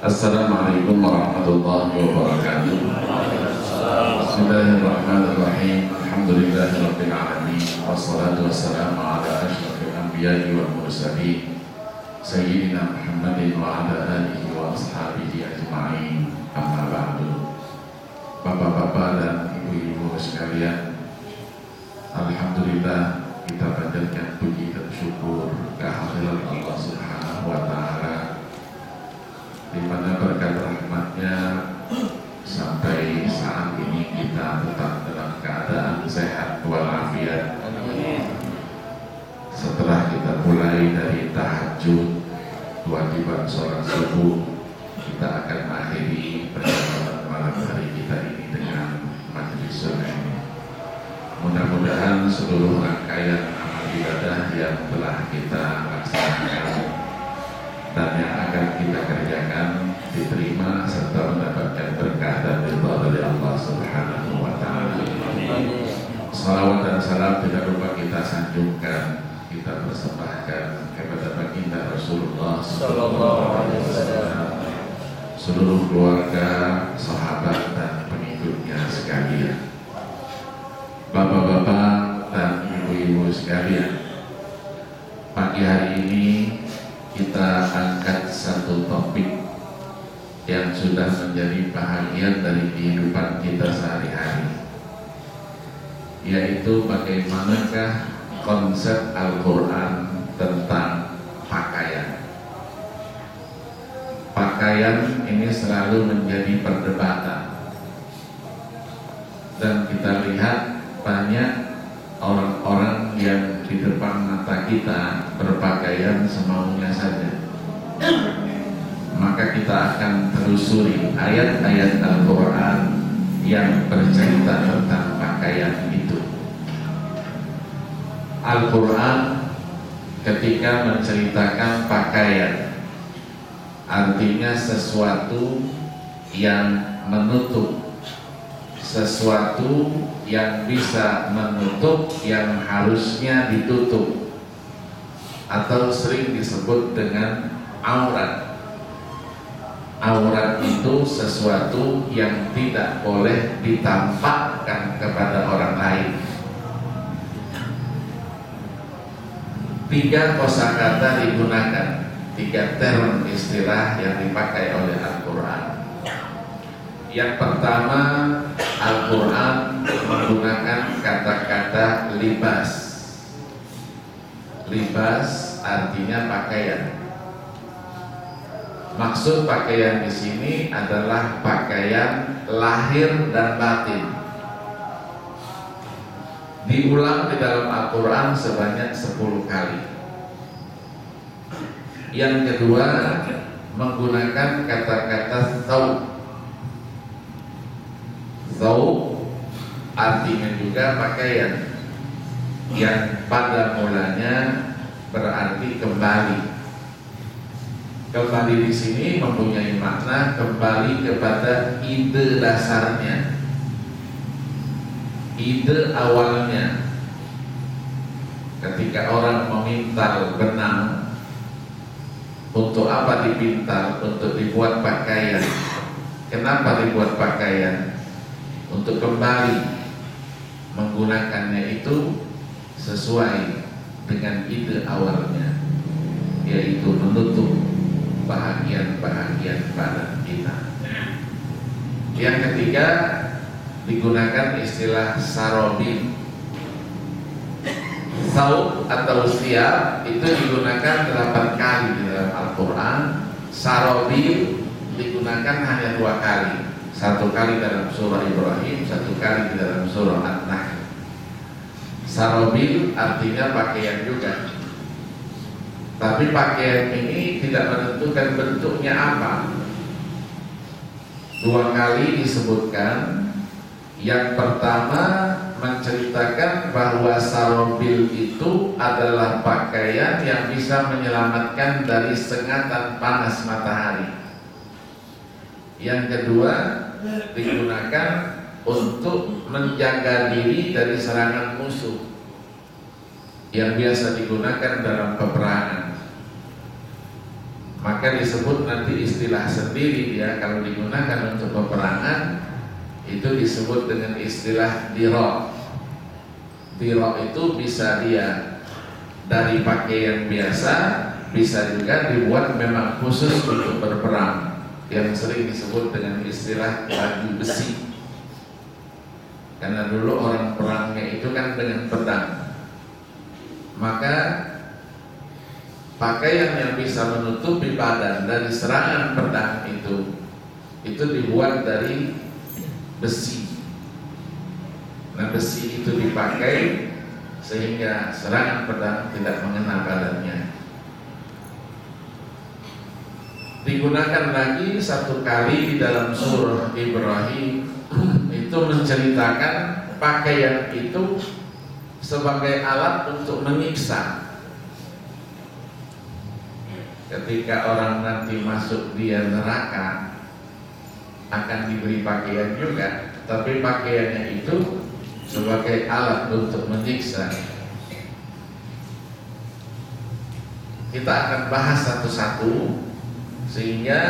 Assalamualaikum warahmatullahi wabarakatuh. Bismillahirrahmanirrahim. Alhamdulillahirabbil alamin. Wassalatu wassalamu ala asyrafil anbiya'i wal mursalin sayyidina Muhammadin wa ala alihi wa ashabihi ajma'in. Amma ba'du. Bapak-bapak dan ibu-ibu sekalian, alhamdulillah kita panjatkan puji dan syukur kehadirat Allah Subhanahu wa taala, di mana berkat rahmatnya sampai saat ini kita tetap dalam keadaan sehat walafiat. Setelah kita mulai dari tahajud, kewajiban sholat subuh, kita akan mengakhiri perjalanan malam hari kita ini dengan majelis ini. Mudah-mudahan seluruh rangkaian amal ibadah yang telah kita laksanakan dan yang akan kita kerjakan diterima serta mendapatkan berkah dan ridha dari Allah Subhanahu wa taala. Salawat dan salam tidak lupa kita sanjungkan, kita persembahkan kepada baginda Rasulullah sallallahu alaihi wasallam, seluruh keluarga, sahabat dan pengikutnya sekalian. Bapak-bapak dan ibu-ibu sekalian, pagi hari ini kita angkat satu topik yang sudah menjadi bahagian dari kehidupan kita sehari-hari, yaitu bagaimanakah konsep Al-Quran tentang pakaian. Pakaian ini selalu menjadi perdebatan, dan kita lihat banyak orang-orang yang di depan mata kita berpakaian semaunya saja. Maka kita akan telusuri ayat-ayat Al-Quran yang bercerita tentang pakaian itu. Al-Quran ketika menceritakan pakaian, artinya sesuatu yang menutup, sesuatu yang bisa menutup yang harusnya ditutup, atau sering disebut dengan aurat. Aurat itu sesuatu yang tidak boleh ditampakkan kepada orang lain. 3 kosakata digunakan, 3 term istilah yang dipakai oleh Al-Quran. Yang pertama, Al-Quran menggunakan kata-kata libas. Libas artinya pakaian. Maksud pakaian di sini adalah pakaian lahir dan batin. Diulang di dalam Al-Quran sebanyak 10 kali. Yang kedua, menggunakan kata-kata thawb. Thawb artinya juga pakaian, yang pada mulanya berarti kembali. Kembali di sini mempunyai makna kembali kepada ide dasarnya, ide awalnya. Ketika orang memintal benang, untuk apa dipintal? Untuk dibuat pakaian. Kenapa dibuat pakaian? Untuk kembali menggunakannya itu sesuai dengan ide awalnya, yaitu menutup bahagian-bahagian badan kita. Yang ketiga, digunakan istilah sarobil. Thawb atau siyab itu digunakan 8 kali di dalam Al-Quran. Sarobil digunakan hanya 2 kali. 1 kali dalam surah Ibrahim, 1 kali di dalam surah An-Nahl. Sarobil artinya pakaian juga, tapi pakaian ini tidak menentukan bentuknya apa. 2 kali disebutkan. Yang pertama menceritakan bahwa sarobil itu adalah pakaian yang bisa menyelamatkan dari sengatan panas matahari. Yang kedua, digunakan untuk menjaga diri dari serangan musuh, yang biasa digunakan dalam peperangan. maka disebut nanti istilah sendiri dia kalau digunakan untuk peperangan itu disebut dengan istilah dirok. Dirok itu bisa dia dari pakaian biasa, bisa juga dibuat memang khusus untuk berperang, yang sering disebut dengan istilah baju besi. Karena dulu orang perangnya itu kan dengan pedang, maka pakaian yang bisa menutupi badan dari serangan pedang itu dibuat dari besi. Nah, besi itu dipakai sehingga serangan pedang tidak mengena badannya. Digunakan lagi satu kali di dalam surah Ibrahim, itu menceritakan pakaian itu sebagai alat untuk menyiksa. Ketika orang nanti masuk dia neraka akan diberi pakaian juga, tapi pakaiannya itu sebagai alat untuk menyiksa. Kita akan bahas satu-satu sehingga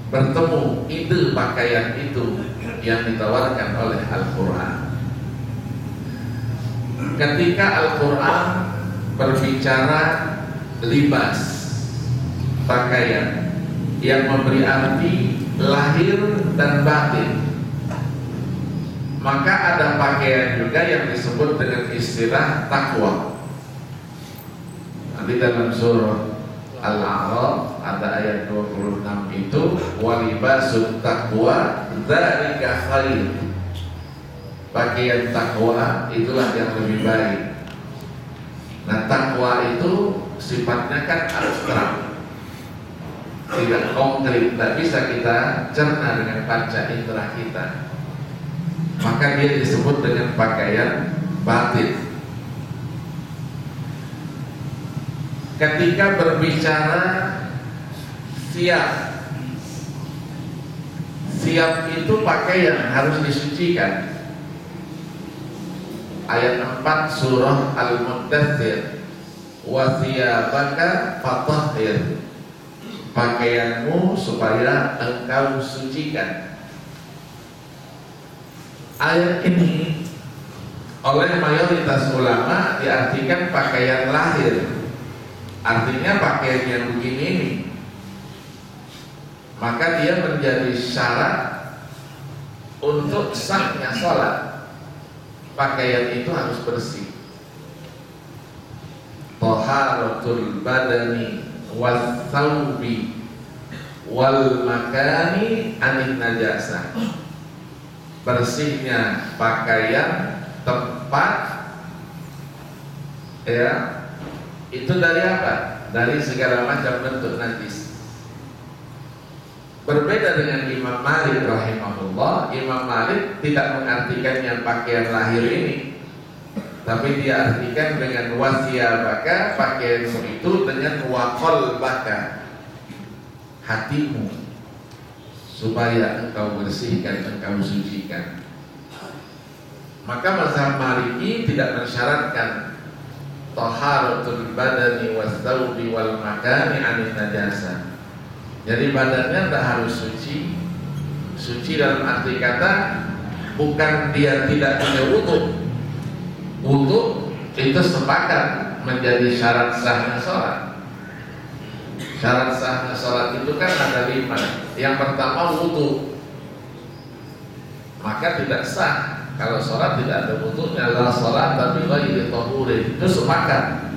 bertemu ide pakaian itu yang ditawarkan oleh Al-Quran. Ketika Al-Quran berbicara libas, pakaian yang memberi arti lahir dan batin, maka ada pakaian juga yang disebut dengan istilah takwa. Nanti dalam surah Al-A'raf ada ayat 26 itu, walibasut taqwa dzalika khair. Pakaian takwa itulah yang lebih baik. Nah, takwa itu sifatnya kan abstrak, tidak konkret, tidak bisa kita cerna dengan panca indera kita. Maka dia disebut dengan pakaian batin. Ketika berbicara siap itu pakaian harus disucikan. Ayat 4 surah Al-Muddathir, wa thiyabaka fatahhir. Pakaianmu supaya engkau sucikan. Ayat ini oleh mayoritas ulama diartikan pakaian lahir. Artinya pakaian yang begini ini, maka dia menjadi syarat untuk sahnya sholat. Pakaian itu harus bersih. Taharatul badani wal thawbi wal makani anin najasah. Bersihnya pakaian, tempat, ya, itu dari apa? Dari segala macam bentuk najis. Berbeda dengan Imam Malik rahimahullah. Imam Malik tidak mengartikannya pakaian lahir ini, tapi dia artikan dengan wasiyabaka, pakaianmu itu dengan waqalbaka, hatimu, supaya engkau bersihkan, engkau sucikan. Maka mazhab Maliki tidak mensyaratkan taharatul badani was-thawbi wal makani anin najasa. Jadi badannya tidak harus suci. Suci dalam arti kata bukan dia tidak punya wudu. Wudu itu sepakat menjadi syarat sahnya sholat. Syarat sahnya sholat itu kan ada 5. Yang pertama wudu. Maka tidak sah kalau sholat tidak ada wudunya. La sholat tapi ghairi tahurin. Itu sepakat.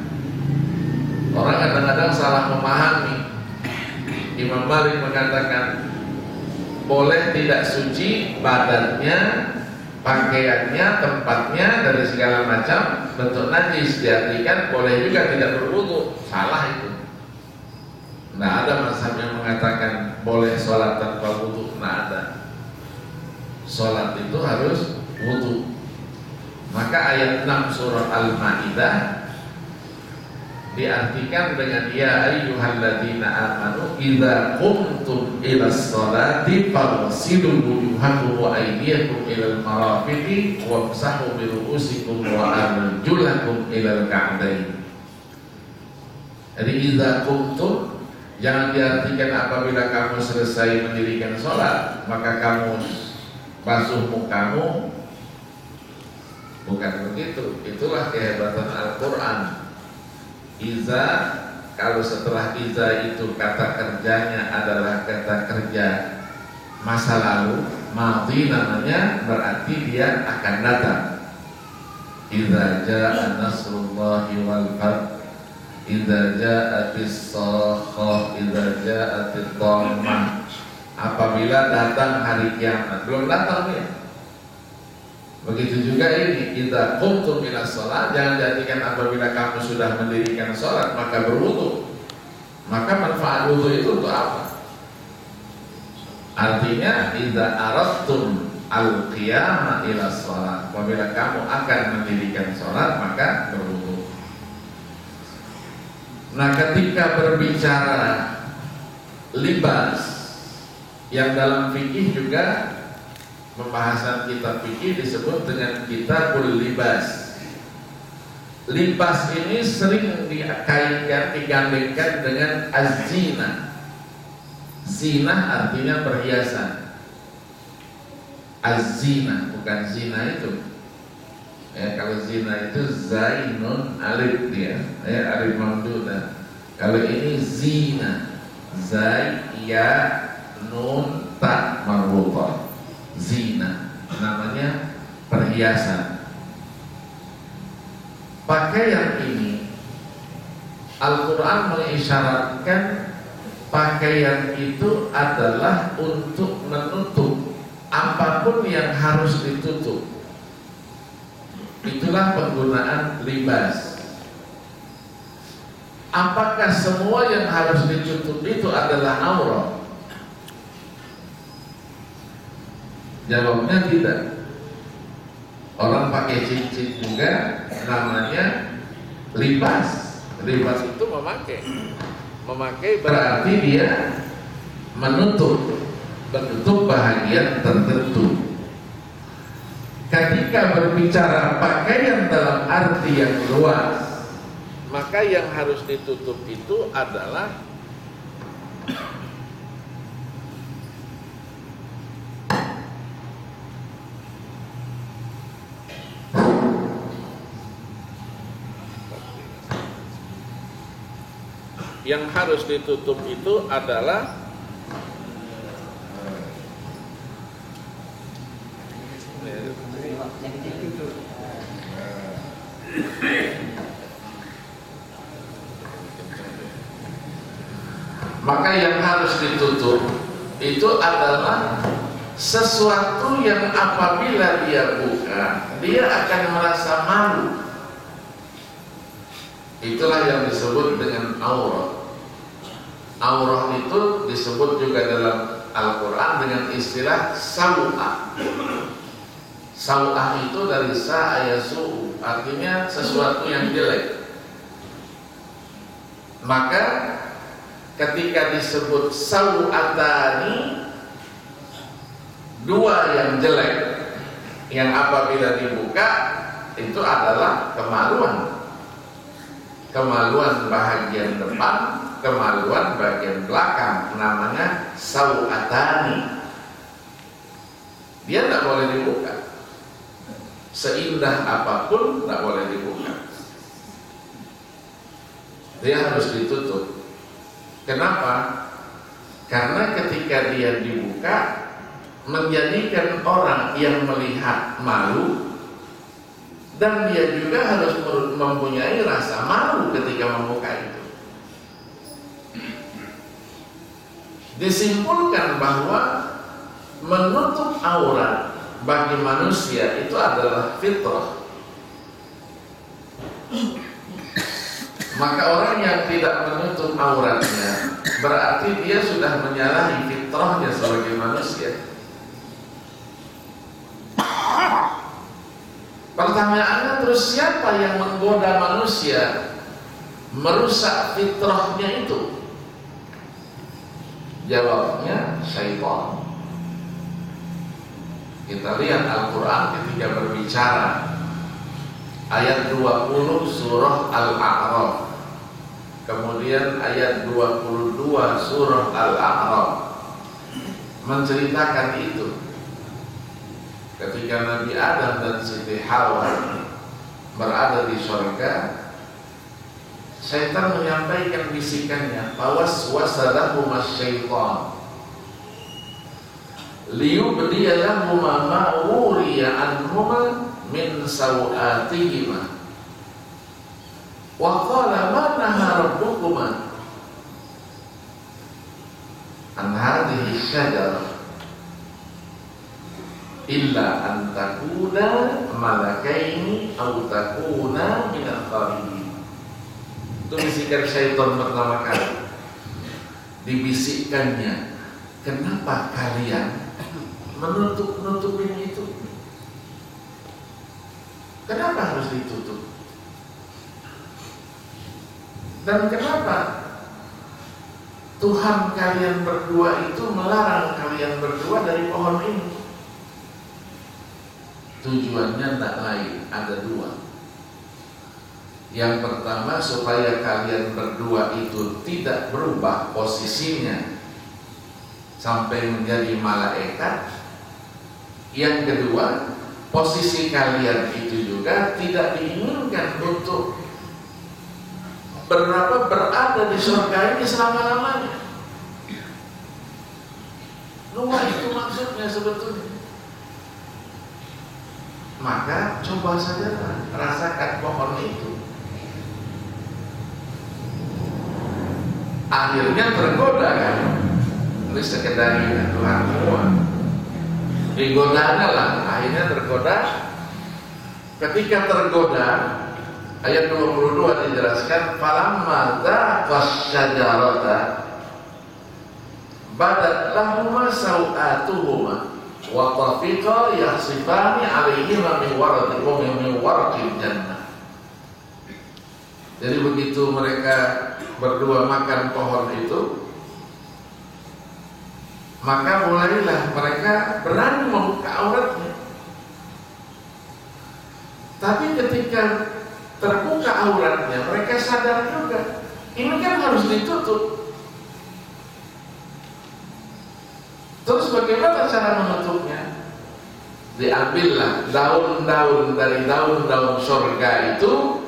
Orang kadang-kadang salah memahami. Imam Malik mengatakan boleh tidak suci badannya, pakaiannya, tempatnya dari segala macam bentuk najis. Diartikan boleh juga tidak berwudu. Salah itu. Nah, ada mazhab yang mengatakan boleh sholat tanpa wudu. Nah, ada. Sholat itu harus wudu. Maka ayat 6 surah Al-Maidah diartikan dengan ya ayyuhalladzina amanu idza qumtum ilas sholati faghsilu wujuhakum wa aydiyakum ilal marafiqi wamsahu bi ru'usikum wa arjulakum ilal ka'bayn. Jadi idza qumtum, Jangan diartikan apabila kamu selesai mendirikan sholat maka kamu basuh mukamu. Bukan begitu. Itulah kehebatan Al-Quran. Iza, kalau setelah iza itu kata kerjanya adalah kata kerja masa lalu, madhi namanya, berarti dia akan datang. Iza ja'a nasrullahi wal fath, iza ja'atis sakhah, iza ja'atit dhammah. Apabila datang hari kiamat. Belum datang ya. Begitu juga ini, idza qumtum ila shalah, jangan jadikan apabila kamu sudah mendirikan salat maka berwudu. Maka manfaat wudu itu untuk apa? Artinya idza aradtum al-qiyama ila shalah, apabila kamu akan mendirikan salat maka berwudu. Nah, ketika berbicara libas yang dalam fikih juga, pembahasan kitab fikih disebut dengan kitabul libas. Libas ini sering dikaitkan, digandengkan dengan az-zina. Zina artinya perhiasan. Az-zina, bukan zina itu. Ya, kalau zina itu zainun alif dia, ya, alif mamdudah. Kalau ini zina, zai ya nun ta marbuthah. Zina namanya perhiasan. Pakaian ini Al-Quran mengisyaratkan pakaian itu adalah untuk menutup apapun yang harus ditutup. Itulah penggunaan libas. Apakah semua yang harus ditutup itu adalah aurat? Jawabnya tidak. Orang pakai cincin juga namanya libas. Libas itu memakai. Memakai berarti dia menutup bahagian tertentu. Ketika berbicara pakaian dalam arti yang luas, maka yang harus ditutup itu adalah sesuatu yang apabila dia buka, dia akan merasa malu. Itulah yang disebut dengan aurat. Aurat itu disebut juga dalam Al-Quran dengan istilah saw'ah. Saw'ah itu dari sa'ayasu, artinya sesuatu yang jelek. Maka ketika disebut saw'atani, dua yang jelek, yang apabila dibuka itu adalah kemaluan. Kemaluan bahagian depan, kemaluan bagian belakang, namanya saw'atani. Dia tidak boleh dibuka. Seindah apapun tidak boleh dibuka. Dia harus ditutup. Kenapa? Karena ketika dia dibuka menjadikan orang yang melihat malu, dan dia juga harus mempunyai rasa malu ketika membuka itu. Disimpulkan bahwa menutup aurat bagi manusia itu adalah fitrah. Maka orang yang tidak menutup auratnya berarti dia sudah menyalahi fitrahnya sebagai manusia. Pertanyaannya, terus siapa yang menggoda manusia merusak fitrahnya itu? Jawabnya syaitan. Kita lihat Al-Quran ketika berbicara ayat 20 surah Al-A'raf. Kemudian ayat 22 surah Al-A'raf menceritakan itu. Ketika Nabi Adam dan Siti Hawa berada di surga, Syaitan menyampaikan bisikannya, fawaswasa lahuma syaitan liyubdiya lahuma ma wuriya anhuma min sawatihima wa qala ma naha rabbukuma an hadhihi syajarah illa an takuna malakaini aw takuna minal khalidin. Itu bisikan syaitan pertama kali. Dibisikkannya, kenapa kalian menutup-nutupin itu? Kenapa harus ditutup? Dan kenapa Tuhan kalian berdua itu melarang kalian berdua dari pohon ini? Tujuannya tidak lain, ada dua. Yang pertama, supaya kalian berdua itu tidak berubah posisinya sampai menjadi malaikat. Yang kedua, posisi kalian itu juga tidak diinginkan untuk berada di surga ini selama-lamanya. Luar itu maksudnya sebetulnya. Maka coba saja rasakan pohon itu. Akhirnya tergoda kan? Ini sekedar Tuhan semua. Digodanya lah, akhirnya tergoda. Ketika tergoda, ayat 22 dijelaskan, falamma dzaqas syajarata badat lahuma sawatuhuma wa tafiqa yahsifani alaihima min warqil jannah. Jadi begitu mereka berdua makan pohon itu, maka mulailah mereka berani membuka auratnya. Tapi ketika terbuka auratnya, mereka sadar juga, ini kan harus ditutup. Terus bagaimana cara menutupnya? Diambillah daun-daun dari daun-daun surga itu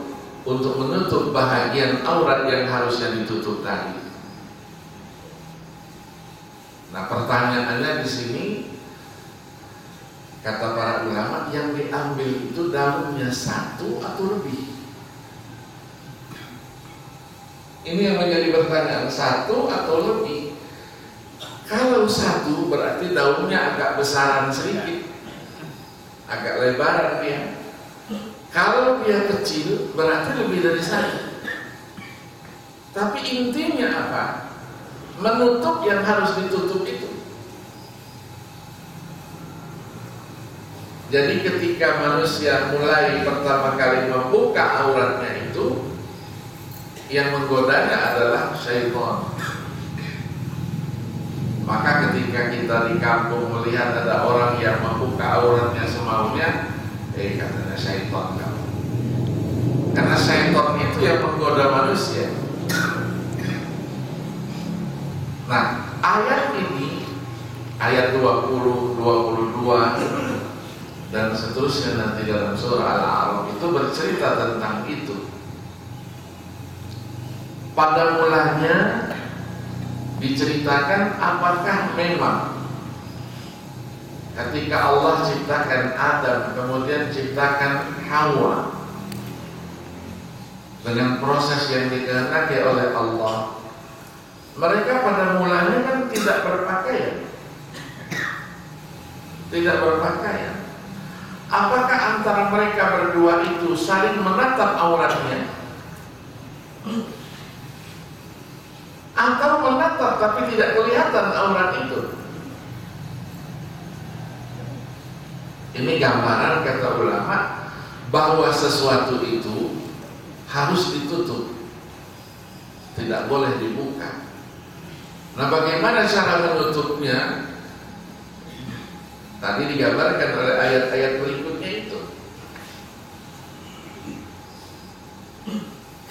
untuk menutup bahagian aurat yang harusnya ditutup tadi. Nah, pertanyaannya di sini, kata para ulama, yang diambil itu daunnya satu atau lebih? Ini yang menjadi pertanyaan, satu atau lebih? Kalau satu berarti daunnya agak besaran sedikit, agak lebaran dia. Kalau dia kecil berarti lebih dari satu. Tapi intinya apa? Menutup yang harus ditutup itu. Jadi ketika manusia mulai pertama kali membuka auratnya itu, yang menggodanya adalah syaitan. Maka ketika kita di kampung melihat ada orang yang membuka auratnya semaunya, katanya syaitan kamu. Karena syaitan itu yang menggoda manusia. Nah, ayat ini, ayat 20, 22 dan seterusnya nanti dalam surah Al-A'raf itu bercerita tentang itu. Pada mulanya diceritakan apakah memang ketika Allah ciptakan Adam, kemudian ciptakan Hawa dengan proses yang dikehendaki oleh Allah, mereka pada mulanya kan tidak berpakaian. Tidak berpakaian. Apakah antara mereka berdua itu saling menatap auratnya? Atau menatap tapi tidak kelihatan aurat itu? Ini gambaran, kata ulama, bahwa sesuatu itu harus ditutup, tidak boleh dibuka. Nah, bagaimana cara menutupnya? Tadi digambarkan oleh ayat-ayat berikutnya itu.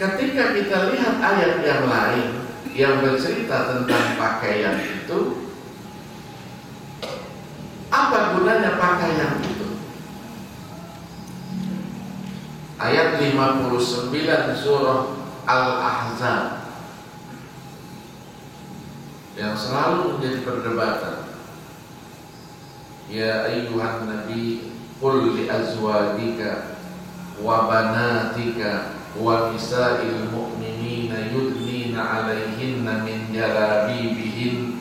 ketika kita lihat ayat yang lain yang bercerita tentang pakaian itu, apa gunanya pakaian itu? Ayat 59 surah Al-Ahzab yang selalu menjadi perdebatan. Ya ayyuhan nabi qul li azwajika wa banatika wa nisa'il mu'minina yudnina 'alaihinna min jalabibihin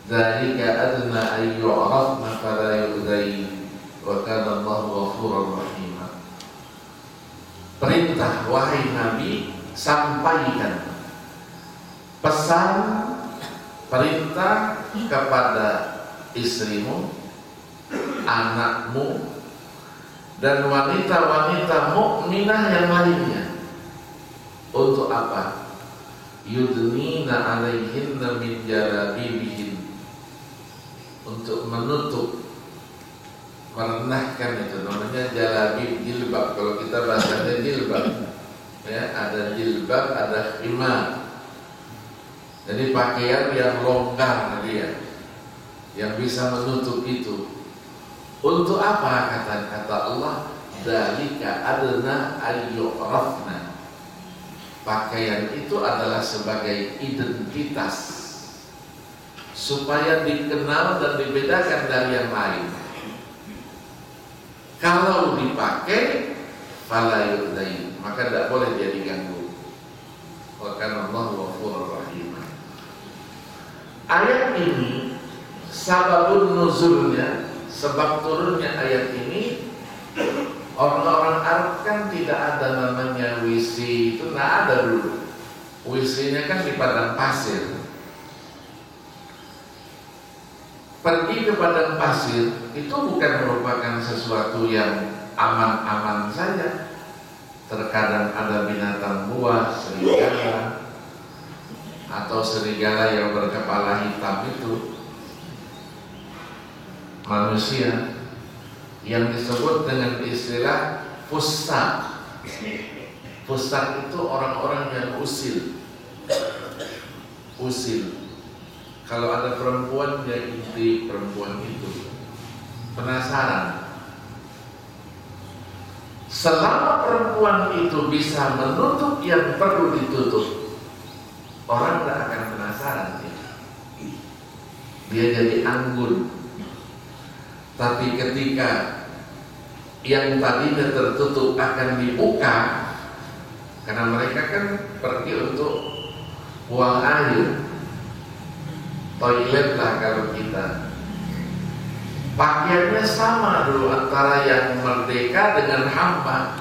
dzalika adna ay yu'rafna fala yu'dain wa kana Allahu ghafurur rahim. Perintah, wahai Nabi, sampaikan pesan perintah kepada istrimu, anakmu, dan wanita-wanita mukminah yang lainnya. Untuk apa? Yudnina 'alaihinna min jalabibihin, untuk menutup, merendahkan, itu namanya jalabib, jilbab. Kalau kita bahasanya jilbab, ya, ada jilbab, ada khimar. Jadi pakaian yang longgar dia, yang bisa menutup itu. Untuk apa? Kata Allah, dzalika adna ayyurafna. Pakaian itu adalah sebagai identitas, supaya dikenal dan dibedakan dari yang lain. Kalau dipakai fala yu'dain, maka tidak boleh dia diganggu. Wa kana Allahu ghafurur rahim. Ayat ini sababun nuzulnya, sebab turunnya ayat ini, orang-orang Arab kan tidak ada namanya WC, itu tidak ada dulu. WC-nya kan di padang pasir. Pergi ke padang pasir itu bukan merupakan sesuatu yang aman-aman saja. Terkadang ada binatang buas, serigala, atau serigala yang berkepala hitam itu, manusia yang disebut dengan istilah fusaq. Fusaq itu orang-orang yang usil. Kalau ada perempuan, dia ikuti perempuan itu, penasaran. Selama perempuan itu bisa menutup yang perlu ditutup, orang tidak akan penasaran. Dia jadi anggun. Tapi ketika yang tadinya tertutup akan dibuka, karena mereka kan pergi untuk buang air, toilet lah kalau kita. Pakaiannya sama dulu antara yang merdeka dengan hamba.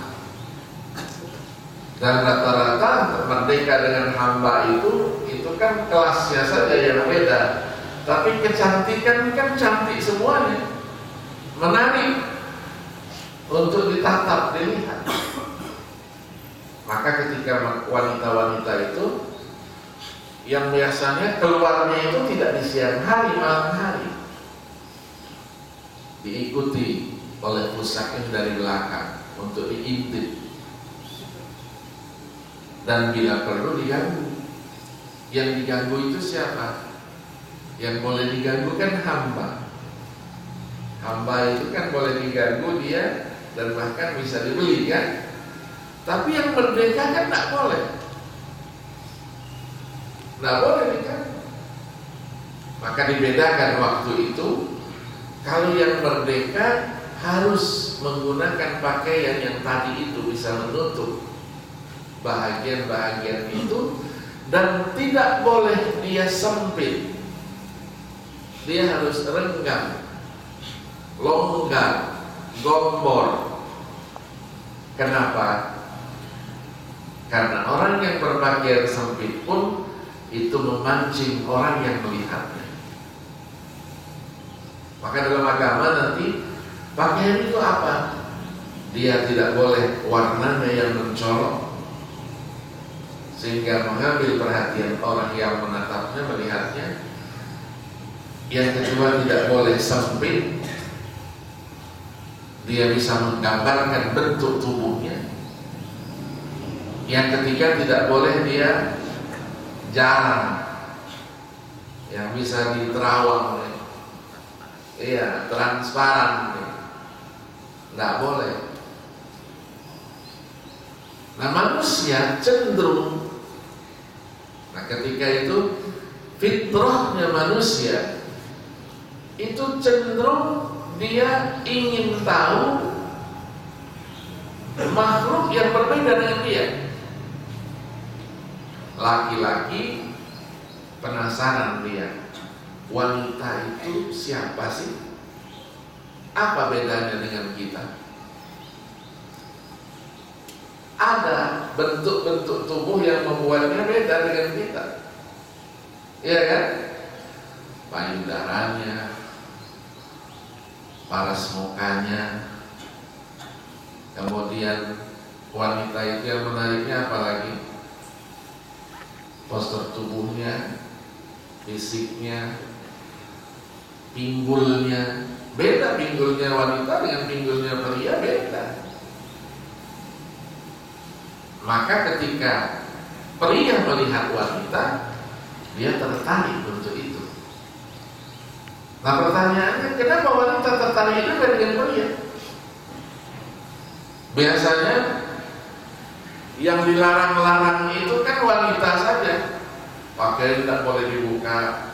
Dan rata-rata merdeka dengan hamba itu kan kelasnya saja yang beda. Tapi kecantikan kan cantik semuanya, menarik untuk ditatap, dilihat. Maka ketika wanita-wanita itu yang biasanya keluarnya itu tidak di siang hari, malam hari, diikuti oleh pusaknya dari belakang untuk diintip, dan bila perlu diganggu. Yang diganggu itu siapa? Yang boleh diganggu kan hamba. Hamba itu kan boleh diganggu dia, dan bahkan bisa dibeli kan. Tapi yang merdeka kan tidak boleh. Tidak boleh diganggu. Maka dibedakan waktu itu. Kalau yang merdeka harus menggunakan pakaian yang tadi itu bisa menutup bahagian-bahagian itu, dan tidak boleh dia sempit. Dia harus renggang, longgar, gombor. Kenapa? Karena orang yang berpakaian sempit pun itu memancing orang yang melihatnya. Maka dalam agama nanti pakaian itu apa? Dia tidak boleh warnanya yang mencolok, sehingga mengambil perhatian orang yang menatapnya, melihatnya. Yang kedua, tidak boleh sempit. Dia bisa menggambarkan bentuk tubuhnya. Yang ketiga, tidak boleh dia jarang, yang bisa diterawang, iya, transparan, nggak boleh. Nah, manusia cenderung, nah ketika itu fitrahnya manusia itu cenderung dia ingin tahu makhluk yang berbeda dengan dia. Laki-laki penasaran dia, wanita itu siapa sih? Apa bedanya dengan kita? Ada bentuk-bentuk tubuh yang membuatnya beda dengan kita, iya kan? Payudaranya, paras mukanya, kemudian wanita itu yang menariknya apalagi? Postur tubuhnya, fisiknya, pinggulnya. Beda pinggulnya wanita dengan pinggulnya pria, beda. Maka ketika pria melihat wanita, dia tertarik untuk itu. Nah, pertanyaannya, kenapa wanita tertarik itu dengan pria? Biasanya yang dilarang-larang itu kan wanita saja, pakaian tidak boleh dibuka.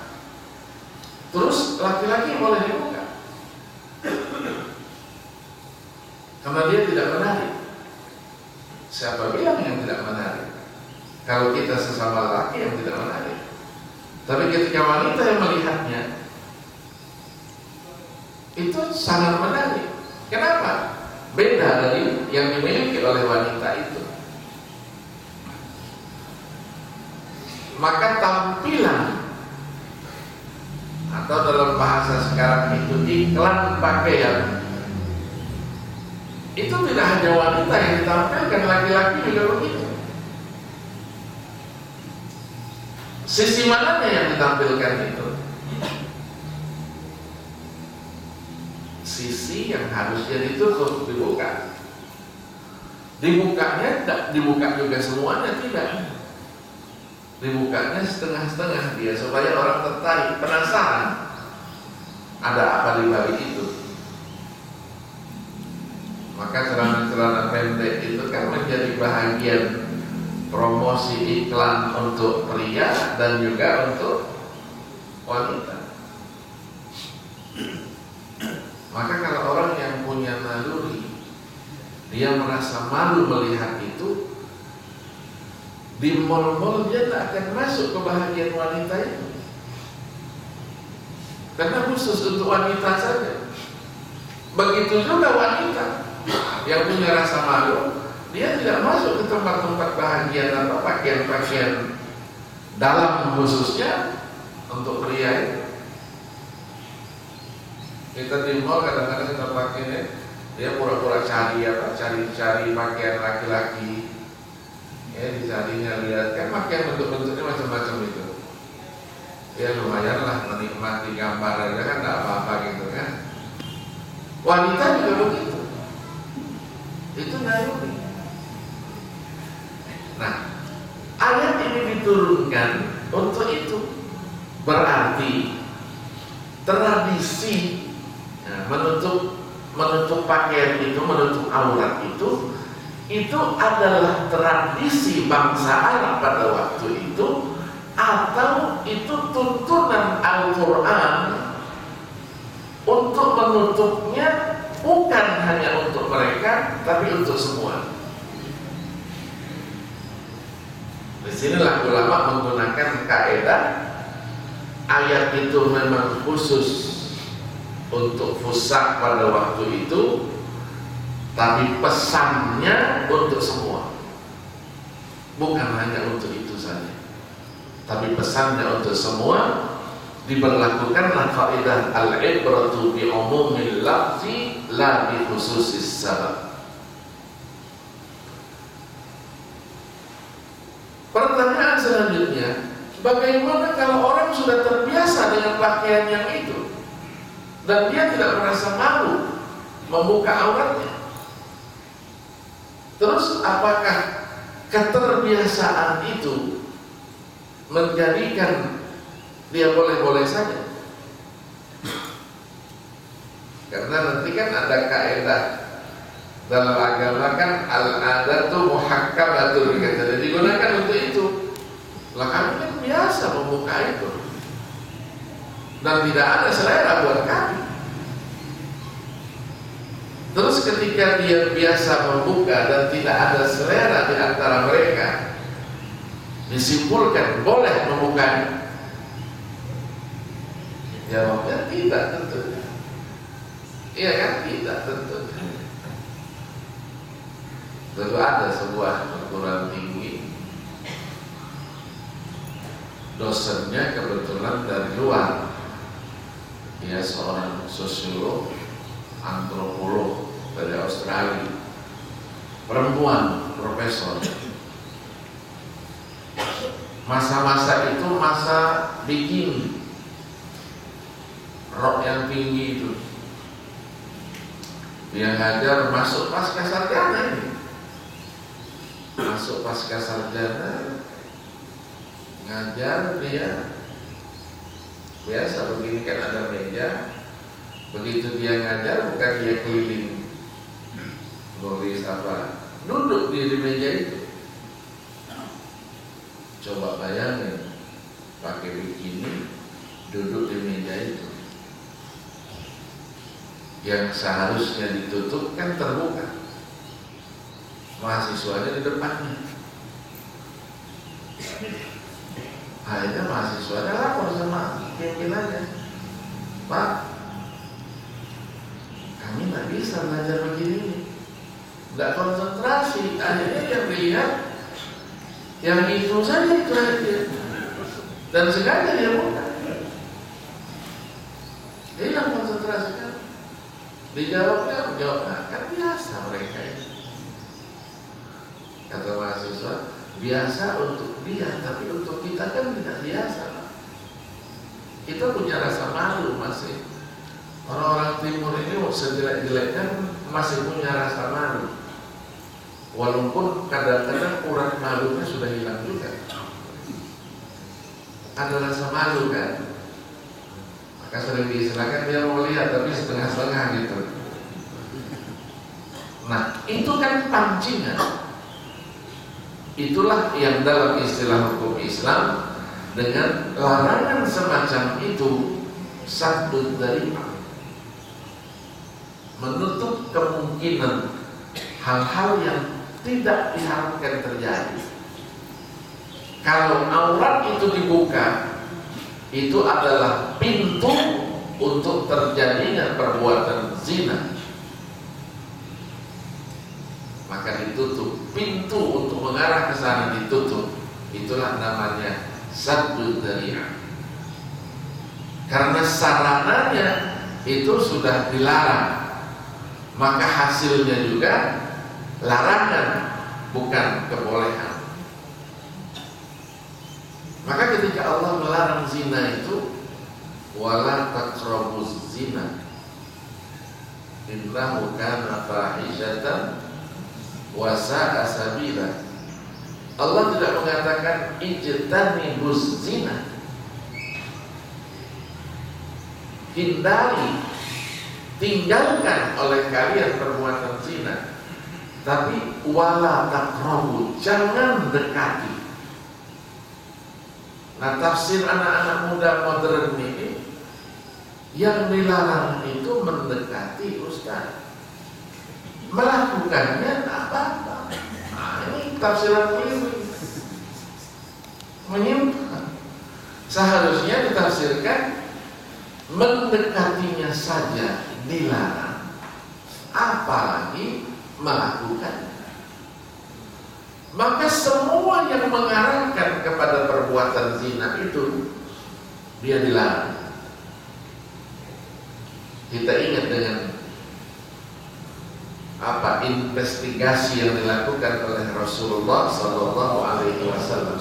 Terus laki-laki boleh dibuka, karena dia tidak menarik. Siapa bilang yang tidak menarik? Kalau kita sesama laki yang tidak menarik. Tapi ketika wanita yang melihatnya, itu sangat menarik. Kenapa? Beda dari yang dimiliki oleh wanita itu. Maka tampilan, atau dalam bahasa sekarang itu iklan pakaian, itu tidak hanya wanita yang ditampilkan, laki-laki juga begitu. Sisi mananya yang ditampilkan itu? Sisi yang harusnya ditutup, dibuka. Dibukanya tidak dibuka juga semuanya, tidak. Dibukanya setengah-setengah dia, supaya orang tertarik, penasaran ada apa di balik itu. Maka celana-celana pendek itu kan menjadi bahagian promosi iklan untuk pria dan juga untuk wanita. Maka kalau orang yang punya naluri, dia merasa malu melihat itu, di mal-mal dia tak akan masuk ke bahagian wanita itu, karena khusus untuk wanita saja. Begitu juga wanita yang punya rasa malu, dia tidak masuk ke tempat-tempat bahagian atau pakaian-pakaian dalam khususnya untuk pria itu. Kita di mall kadang-kadang kita pakai, dia pura-pura cari cari pakaian laki-laki. Ya, dicarinya, lihat kan pakaian bentuk-bentuknya macam-macam itu. Ya lumayan lah, menikmati gambar aja kan, tidak apa-apa gitu kan. Wanita juga begitu. Itu naluri. Nah, ayat ini diturunkan untuk itu. Berarti tradisi menutup pakaian itu, menutup aurat itu adalah tradisi bangsa Arab pada waktu itu, atau itu tuntunan Al-Quran untuk menutupnya, bukan hanya untuk mereka tapi untuk semua. Disinilah ulama menggunakan kaidah ayat itu memang khusus untuk fusak pada waktu itu, tapi pesannya untuk semua, bukan hanya untuk itu saja, tapi pesannya untuk semua. Diberlakukanlah kaidah al-ibratu bi umumil lafzi la bi khususis sabab. Pertanyaan selanjutnya, bagaimana kalau orang sudah terbiasa dengan pakaian yang itu dan dia tidak merasa malu membuka auratnya? Terus apakah keterbiasaan itu menjadikan dia boleh-boleh saja. Karena nanti kan ada kaidah dalam agama kan al-adatu muhakkamatun, dikatakan digunakan untuk itu. Lah kami kan biasa membuka itu dan tidak ada selera buat kami. Terus ketika dia biasa membuka dan tidak ada selera di antara mereka, disimpulkan boleh membukanya? Jawabnya tidak tentunya. Iya kan? Tidak tentunya. Tentu ada sebuah perguruan tinggi, dosennya kebetulan dari luar. Dia seorang sosiolog, antropolog dari Australia, perempuan, profesor. Masa-masa itu masa bikini, rok yang tinggi itu. Dia ngajar masuk pasca sarjana ini. Masuk pasca sarjana, ngajar dia. Biasa begini kan ada meja. Begitu dia ngajar, bukan dia keliling nulis apa, duduk dia di meja itu. Coba bayangin, pakai bikini, duduk di meja itu. Yang seharusnya ditutup kan terbuka, mahasiswanya di depannya. Akhirnya mahasiswanya lapor sama pimpinannya, Pak, kami nggak bisa belajar begini, nggak konsentrasi. Akhirnya yang lihat yang itu saja itu aja, dan sengaja dia buka. Hilang konsentrasi kan. Dijawabnya kan biasa mereka ini. Kata mahasiswa, biasa untuk dia, tapi untuk kita kan tidak biasa. Kita punya rasa malu masih. Orang-orang timur ini sejelek-jeleknya masih punya rasa malu. Walaupun kadang-kadang urat malunya sudah hilang juga. Ada rasa malu kan. Maka sering diistilahkan dia mau lihat tapi setengah-setengah gitu. Nah, itu kan pancingan. Itulah yang dalam istilah hukum Islam dengan larangan semacam itu saddud dzari'ah, menutup kemungkinan hal-hal yang tidak diharapkan terjadi. Kalau aurat itu dibuka, itu adalah pintu untuk terjadinya perbuatan zina. Maka ditutup, pintu untuk mengarah ke sana ditutup. Itulah namanya saddud dzari'ah. Karena sarananya itu sudah dilarang, maka hasilnya juga larangan, bukan kebolehan. Maka ketika Allah melarang zina itu, wala taqrabuz zina innahu kana fahishatan wa sa'a sabila. Allah tidak mengatakan ijtanibuz zina, hindari, tinggalkan oleh kalian perbuatan zina, tapi wala taqrabu, jangan dekati. Nah, tafsir anak-anak muda modern ini, yang dilarang itu mendekati ustaz, melakukannya apa-apa. Nah, ini tafsiran keliru, menyimpang. Seharusnya ditafsirkan mendekatinya saja dilarang, apalagi melakukannya. Maka semua yang mengarahkan kepada perbuatan zina itu dia dilarang. Kita ingat dengan apa investigasi yang dilakukan oleh Rasulullah Sallallahu Alaihi Wasallam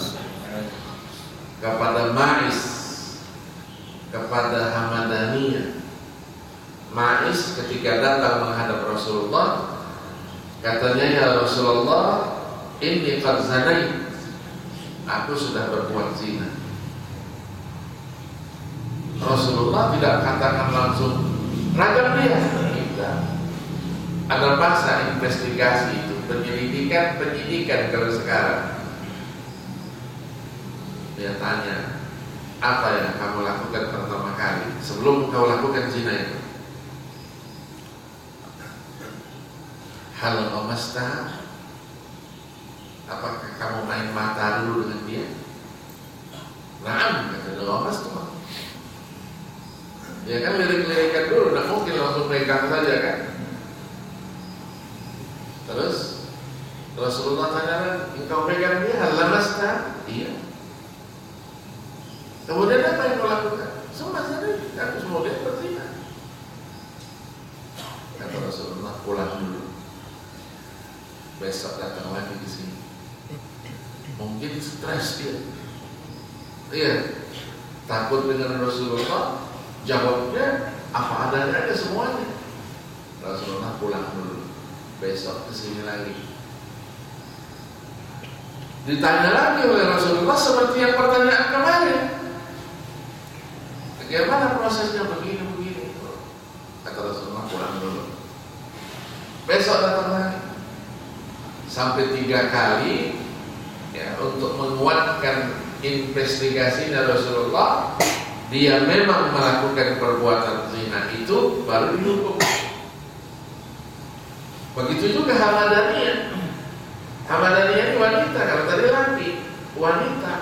kepada Ma'is, kepada Hamadaniyah. Ma'is ketika datang menghadap Rasulullah, katanya, ya Rasulullah, inni qad zanait, aku sudah berbuat zina. Rasulullah tidak katakan langsung rajam dia. Tidak. Ada masa investigasi itu, penyidikan kalau sekarang. Dia tanya, apa yang kamu lakukan pertama kali sebelum kau lakukan zina itu? Hal omasta, apakah kamu main mata dulu dengan dia? Nah, kata dia, omasta. Ya kan lirik-lirikan dulu, tidak mungkin langsung pegang saja kan. Terus Rasulullah tanya, engkau pegang dia, hal omasta? Iya. Kemudian apa yang kau lakukan? Semua saja, aku semua dia berzina. Kata Rasulullah, pulang dulu. Besok datang lagi di sini. Mungkin stres dia. Iya, takut dengan Rasulullah. Jawabnya apa adanya aja semuanya. Rasulullah pulang dulu. Besok ke sini lagi. Ditanya lagi oleh Rasulullah seperti yang pertanyaan kemarin. Bagaimana prosesnya begini? Kata Rasulullah, pulang dulu. Besok datang lagi. Sampai 3 kali ya, untuk menguatkan investigasinya Rasulullah, dia memang melakukan perbuatan zina itu baru dihukum. Begitu juga Hamadaniyah. Hamadaniyah ini wanita, kalau tadi laki, wanita.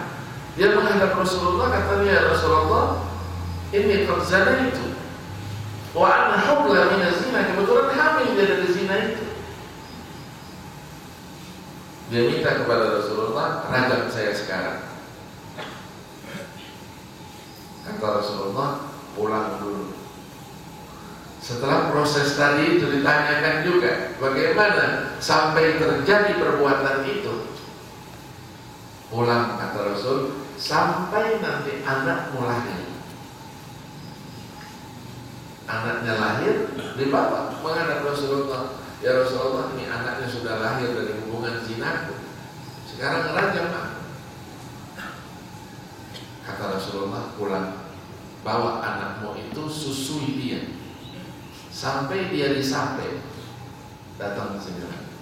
Dia menghadap Rasulullah, katanya, Rasulullah, ini qad zanaitu wa ana hubla min az-zina, kebetulan hamil dari zina itu. Dia minta kepada Rasulullah, rajam saya sekarang. Kata Rasulullah, pulang dulu. Setelah proses tadi itu ditanyakan juga, bagaimana sampai terjadi perbuatan itu. Pulang, kata Rasul, sampai nanti anakmu lahir. Anaknya lahir, dibawa menghadap Rasulullah. Ya Rasulullah, ini anaknya sudah lahir dari hubungan zinaku. Sekarang rajam aku. Kata Rasulullah, pulang, bawa anakmu itu, susui dia sampai dia disapai. Datang ke sini lagi.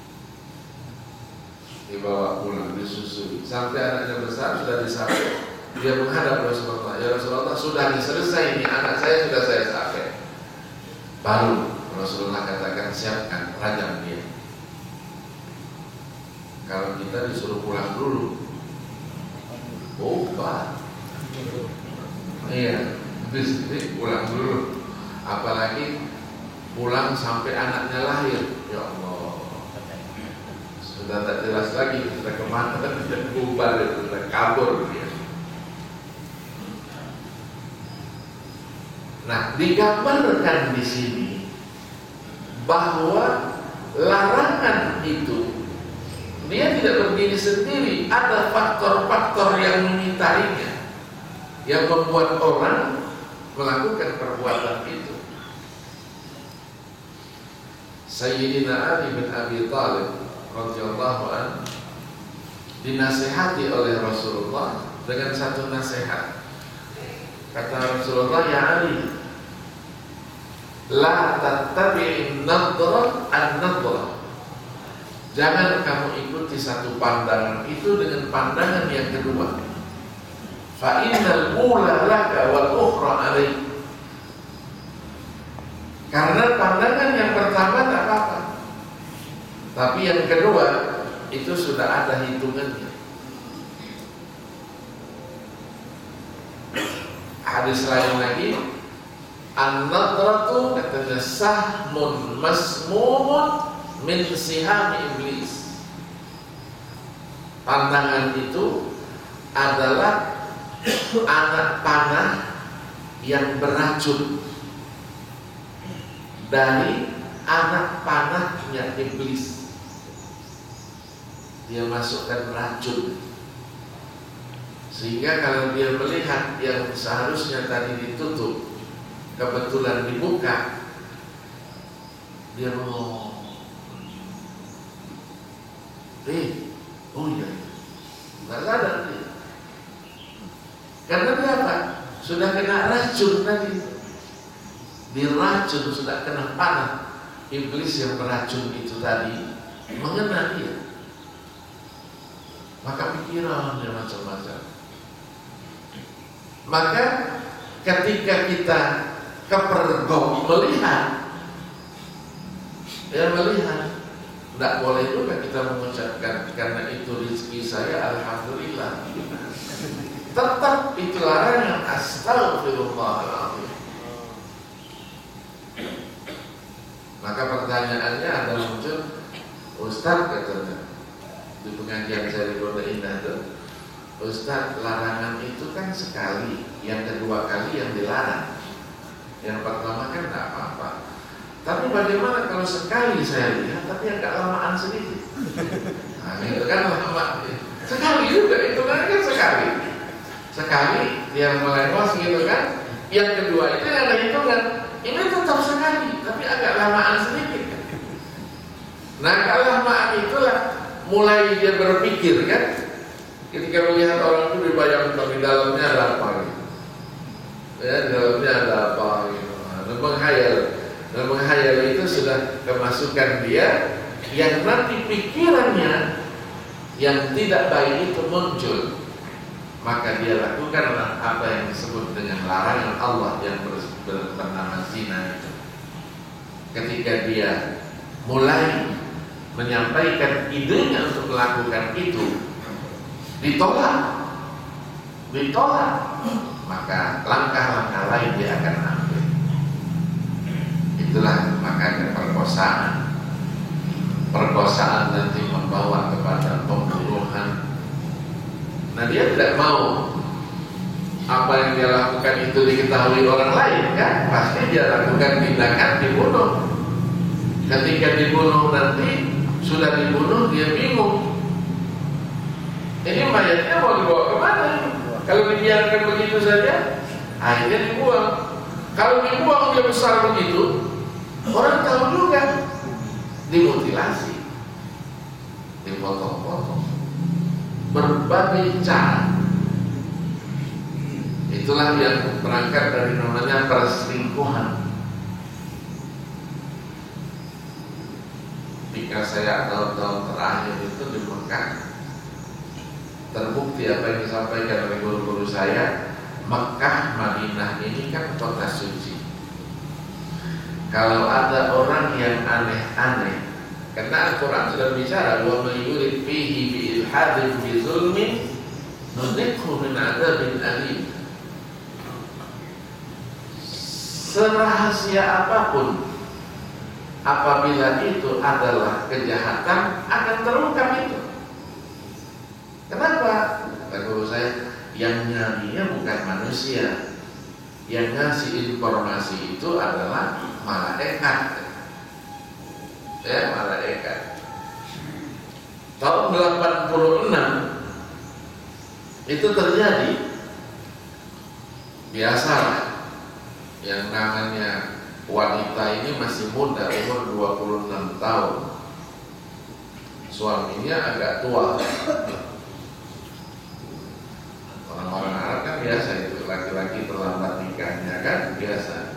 Dibawa pulang, disusui sampai anaknya besar, sudah disapai. Dia menghadap Rasulullah. Ya Rasulullah, sudah selesai ini, anak saya sudah saya sapai. Baru Rasulullah katakan, siapkan, rajam dia. Kalau kita disuruh pulang dulu, Pak. Iya, ini pulang dulu. Apalagi pulang sampai anaknya lahir. Ya Allah, sudah tak jelas lagi sudah kemana, sudah bubar, sudah kabur dia. Nah, digambarkan di sini bahwa larangan itu dia tidak berdiri sendiri, ada faktor-faktor yang mengitarinya, yang membuat orang melakukan perbuatan itu. Sayyidina Ali bin Abi Thalib radhiyallahu anhu dinasihati oleh Rasulullah dengan satu nasihat. Kata Rasulullah, ya Ali, la tattabi'in nadra an-nadra. Jangan kamu ikuti satu pandangan itu dengan pandangan yang kedua. Fa innal ula laka wal ukhra alaik. Karena pandangan yang pertama tak apa-apa, tapi yang kedua itu sudah ada hitungannya. Hadis lain lagi, an-nadratu, katanya, sahmun masmumun min sihami iblis. Pandangan itu adalah anak panah yang beracun dari anak panahnya iblis. Dia masukkan racun, sehingga kalau dia melihat yang seharusnya tadi ditutup kebetulan dibuka, dia ngomong, Oh iya, nggak sadar dia. Karena dia apa? Sudah kena racun tadi. Diracun, sudah kena panah. Iblis yang beracun itu tadi mengena dia. Maka pikiran dia macam-macam. Maka ketika kita kepergok melihat, tidak boleh juga kita mengucapkan karena itu rezeki saya, alhamdulillah. Tetap itu larangan, astagfirullahaladzim. Maka pertanyaannya ada muncul, Ustaz katanya di pengajian saya di Kota Indah itu, Ustaz, larangan itu kan sekali, yang kedua kali yang dilarang, yang pertama kan tidak apa-apa. Tapi bagaimana kalau sekali saya lihat tapi agak lamaan sedikit? Nah, itu kan lama. Sekali juga, itu kan sekali. Sekali yang melengos gitu kan. Yang kedua itu yang ada hitungan. Ini tetap sekali, tapi agak lamaan sedikit. Nah, kalau lamaan itulah mulai dia berpikir kan. Ketika melihat orang itu dibayangkan di dalamnya ada apa gitu. Ya, di dalamnya ada apa gitu. Dan menghayal. Dan menghayal itu sudah kemasukan dia yang nanti pikirannya yang tidak baik itu muncul. Maka dia lakukan apa yang disebut dengan larangan Allah yang bernama zina itu. Ketika dia mulai menyampaikan idenya untuk melakukan itu, ditolak, maka langkah-langkah lain dia akan ambil. Itulah makanya perkosaan nanti membawa kepada pembunuhan. Nah, dia tidak mau apa yang dia lakukan itu diketahui orang lain kan, pasti dia lakukan tindakan dibunuh. Ketika dibunuh nanti, sudah dibunuh dia bingung, ini mayatnya mau dibawa kemana? Kalau dibiarkan begitu saja, akhirnya dibuang. Kalau dibuang dia besar begitu, orang tahu juga, dimutilasi, dipotong-potong, berbagai cara. Itulah yang berangkat dari namanya perselingkuhan. Ketika saya tahun-tahun terakhir itu di Mekah, terbukti apa yang disampaikan oleh guru-guru saya. Mekah, Madinah ini kan kota suci. Kalau ada orang yang aneh-aneh, karena Al-Quran sudah bicara bahwa yurid fihi bi ilhadin bi zulmin nudikhu min adzabin alim. Serahasia apapun, apabila itu adalah kejahatan, akan terungkap itu. Kenapa? Kata guru saya, yang nyarinya bukan manusia, yang ngasih informasi itu adalah malaikat. Ya, malaikat. Tahun 86 itu terjadi. Biasalah, yang namanya wanita ini masih muda, umur 26 tahun. Suaminya agak tua. Orang-orang Arab kan biasa itu, laki-laki terlambat nikahnya kan biasa.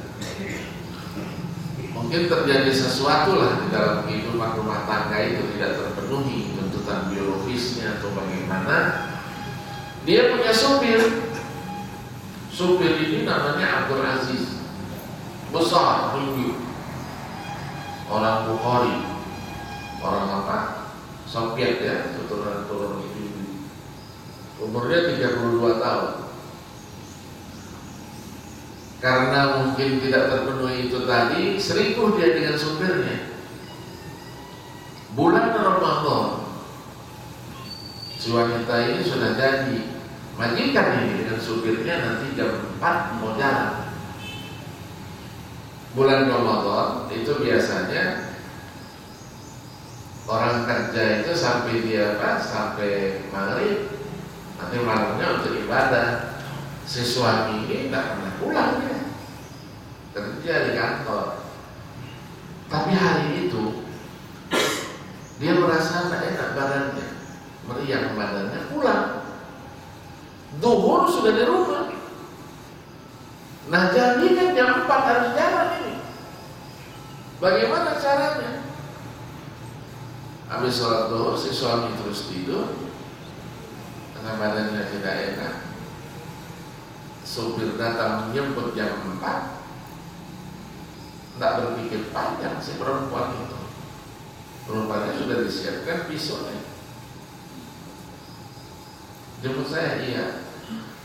Mungkin terjadi sesuatu lah di dalam kehidupan rumah tangga itu tidak terpenuhi tuntutan biologisnya atau bagaimana. Dia punya supir. Supir ini namanya Abdul Aziz, besar, tinggi, orang Bukhari, orang apa? Soviet ya, keturunan itu. Umurnya 32 tahun. Karena mungkin tidak terpenuhi itu tadi, selingkuh dia dengan supirnya. Bulan Ramadan, si wanita ini sudah jadi majikan ini dengan supirnya, nanti jam 4 mau jalan. Bulan Ramadan itu biasanya orang kerja itu sampai dia sampai maghrib. Nanti malamnya untuk ibadah. Si suami ini tidak pernah pulang ya, kerja di kantor. Tapi hari itu dia merasa tidak enak badannya, meriang. yang badannya pulang. Zuhur sudah di rumah. Nah jadinya jam 4 harus jalan ini. Bagaimana caranya? Habis sholat zuhur si suami terus tidur karena badannya tidak enak. Supir datang menjemput jam 4. Tidak berpikir panjang si perempuan itu. Rupanya sudah disiapkan pisaunya. Jemput saya, iya.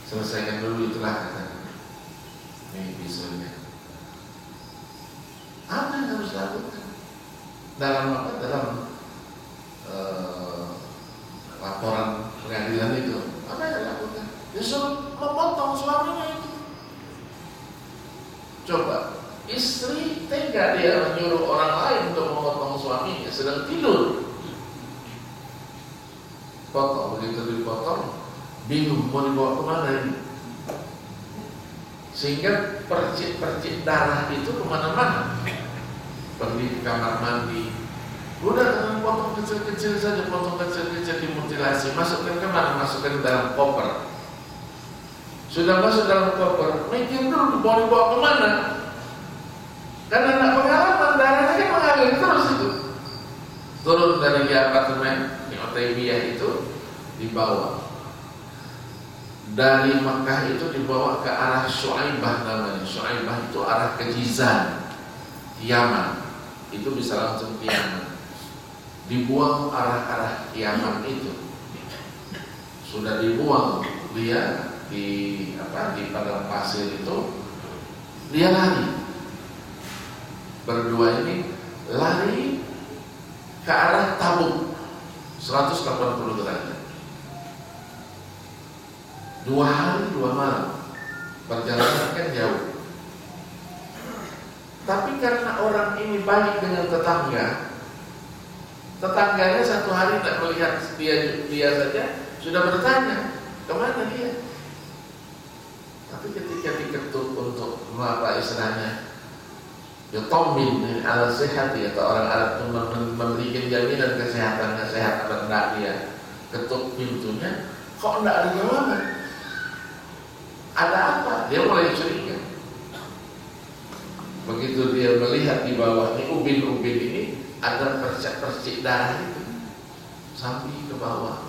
Selesaikan dulu itulah katanya. Ini pisaunya. Apa yang harus lakukan? Dalam apa? Dalam laporan pengadilan itu. Apa yang dilakukan? Disuruh memotong suaminya itu. Coba. Istri tega dia menyuruh orang lain untuk memotong suaminya sedang tidur. Potong, begitu dipotong, bingung mau dibawa kemana ini. Sehingga percik-percik darah itu kemana-mana. Pergi ke kamar mandi. Udah dengan potong kecil-kecil saja, potong kecil-kecil dimutilasi. Masukkan ke mana? Masukkan dalam koper. Sudah masuk dalam koper, mikir dulu dibawa kemana. Karena anak pengalaman, darahnya kan mengalir terus itu. Turun dari apartemen di Otaibiyah itu dibawa. Dari Makkah itu dibawa ke arah Syuaibah namanya. Syuaibah itu arah ke Jizan, Yaman. Itu bisa langsung ke Yaman. Dibuang arah-arah Yaman itu. Sudah dibuang dia di padang pasir itu, dia lari. Berdua ini lari ke arah Tabuk 180 derajat. 2 hari 2 malam perjalanan kan jauh. Tapi karena orang ini baik dengan tetangganya 1 hari tak melihat dia saja sudah bertanya kemana dia. Tapi ketika diketuk untuk apa istilahnya Yotomin ala sehat, atau orang Arab itu memberikan jaminan kesehatannya sehat atau tidak, dia ketuk pintunya, kok tidak ada jawaban? Ada apa? Dia mulai curiga. Begitu dia melihat di bawah ini ubin-ubin ini ada percik-percik darah itu sampai ke bawah.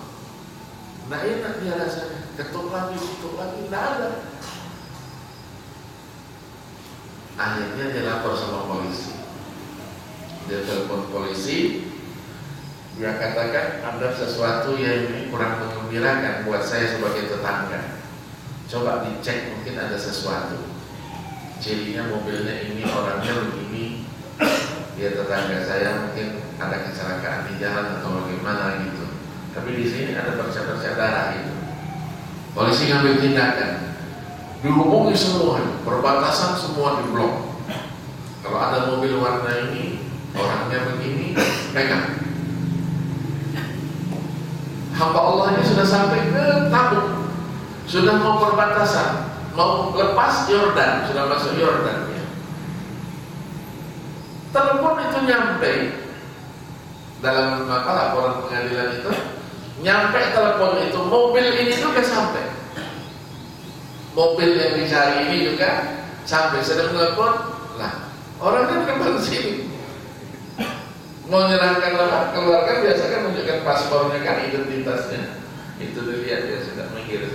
Nah enak dia rasanya, ketuk lagi, tidak ada. Akhirnya dia lapor sama polisi. Dia telepon polisi. Dia katakan ada sesuatu yang kurang menggembirakan buat saya sebagai tetangga. Coba dicek, mungkin ada sesuatu. Cirinya mobilnya ini, orangnya begini. Dia tetangga saya, mungkin ada kecelakaan di jalan atau bagaimana gitu. Tapi di sini ada percak-percak darah gitu. Polisi ngambil tindakan. Dihubungi semua, perbatasan semua diblok. Kalau ada mobil warna ini, orangnya begini, pegang. Hamba Allah ini sudah sampai ke Tabuk, sudah mau perbatasan, mau lepas Yordan, sudah masuk Yordan. Ya. Telepon itu nyampe dalam laporan pengadilan itu, nyampe telepon itu, mobil ini juga sampai. Mobil yang dicari ini juga sampai, sedang telepon lah. Orangnya ke depan sini mau menyerahkan keluarga, biasa kan menunjukkan paspornya kan, identitasnya. Itu dilihat, dia sudah mikir.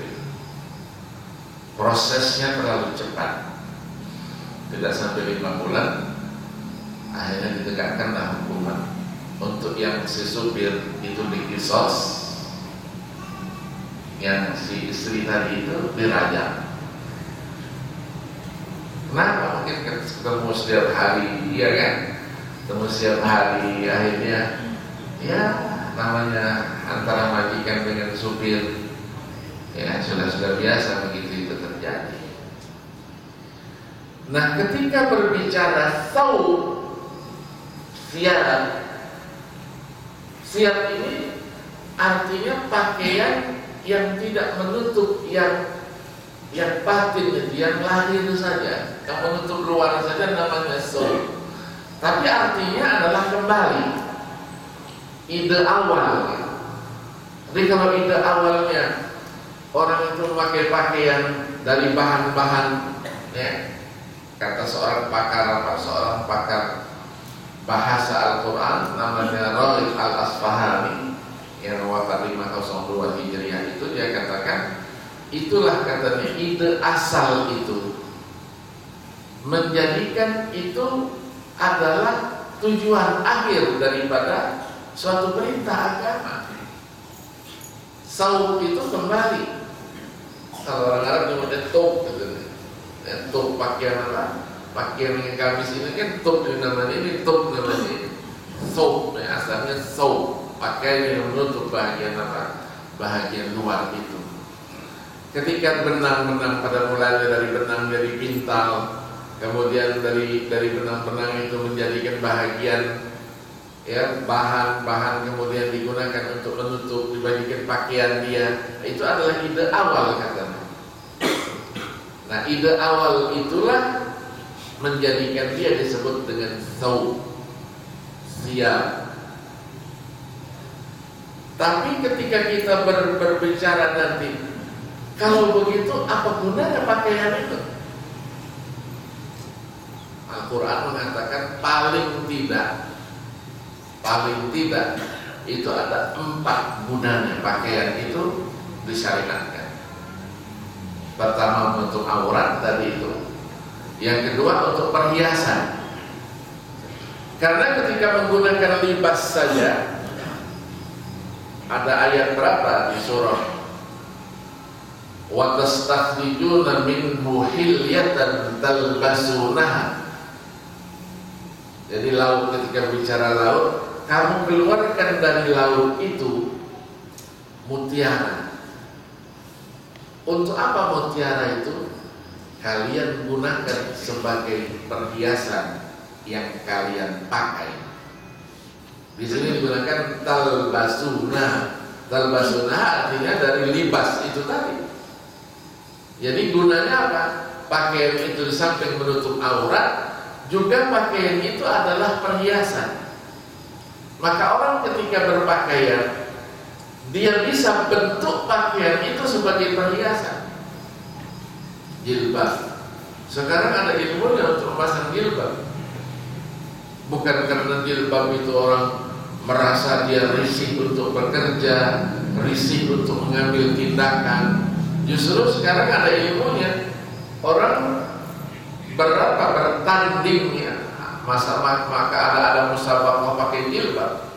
Prosesnya terlalu cepat, tidak sampai 5 bulan. Akhirnya ditegakkanlah hukuman. Untuk yang si supir itu dikisos, yang si istri tadi itu dirajam. Kenapa? Mungkin ketemu setiap hari, iya kan? Ketemu setiap hari, akhirnya ya namanya antara majikan dengan supir, ya sudah biasa begitu itu terjadi. Nah, ketika berbicara siap ini artinya pakaian yang tidak menutup yang batin, yang lahir saja, yang menutup luar saja namanya saw. Tapi artinya adalah kembali ide awal. Jadi kalau ide awalnya orang itu memakai pakaian dari bahan-bahan, ya, kata seorang pakar bahasa Al-Quran namanya Raghib Al-Asfahani yang wafat 502 Hijriah, itu dia katakan itulah katanya ide asal itu, menjadikan itu adalah tujuan akhir daripada suatu perintah agama. Saum itu kembali, kalau orang Arab namanya tob, tob pakaian apa? Pakaian yang gamis ini kan tob namanya, ini tob namanya saum, asalnya saum, pakaian yang menutup bagian apa? Bagian luar itu. Ketika benang-benang pada mulanya dari benang dari pintal, kemudian dari benang-benang itu menjadikan bahagian, ya, bahan-bahan kemudian digunakan untuk menutup dibagikan pakaian dia, itu adalah ide awal katanya. Nah, ide awal itulah menjadikan dia disebut dengan saum, siap. Tapi ketika kita berbicara nanti, kalau begitu apa gunanya pakaian itu? Al-Quran mengatakan paling tidak itu ada 4 gunanya pakaian itu disyariatkan. Pertama untuk aurat tadi itu, yang kedua untuk perhiasan. Karena ketika menggunakan libas saja, ada ayat berapa di surah wa tastakhrijuna minhu hilyatan talbasunaha. Jadi laut, ketika bicara laut, kamu keluarkan dari laut itu mutiara. Untuk apa mutiara itu? Kalian gunakan sebagai perhiasan yang kalian pakai. Di sini digunakan talbasuna. Talbasuna artinya dari libas itu tadi. Jadi gunanya apa? Pakaian itu di samping menutup aurat, juga pakaian itu adalah perhiasan. Maka orang ketika berpakaian, dia bisa bentuk pakaian itu sebagai perhiasan. Jilbab. Sekarang ada ilmunya untuk memasang jilbab. Bukan karena jilbab itu orang merasa dia risih untuk bekerja, risih untuk mengambil tindakan. Justru sekarang ada ilmunya. Orang bertandingnya, maka ada musabaqah pakai jilbab.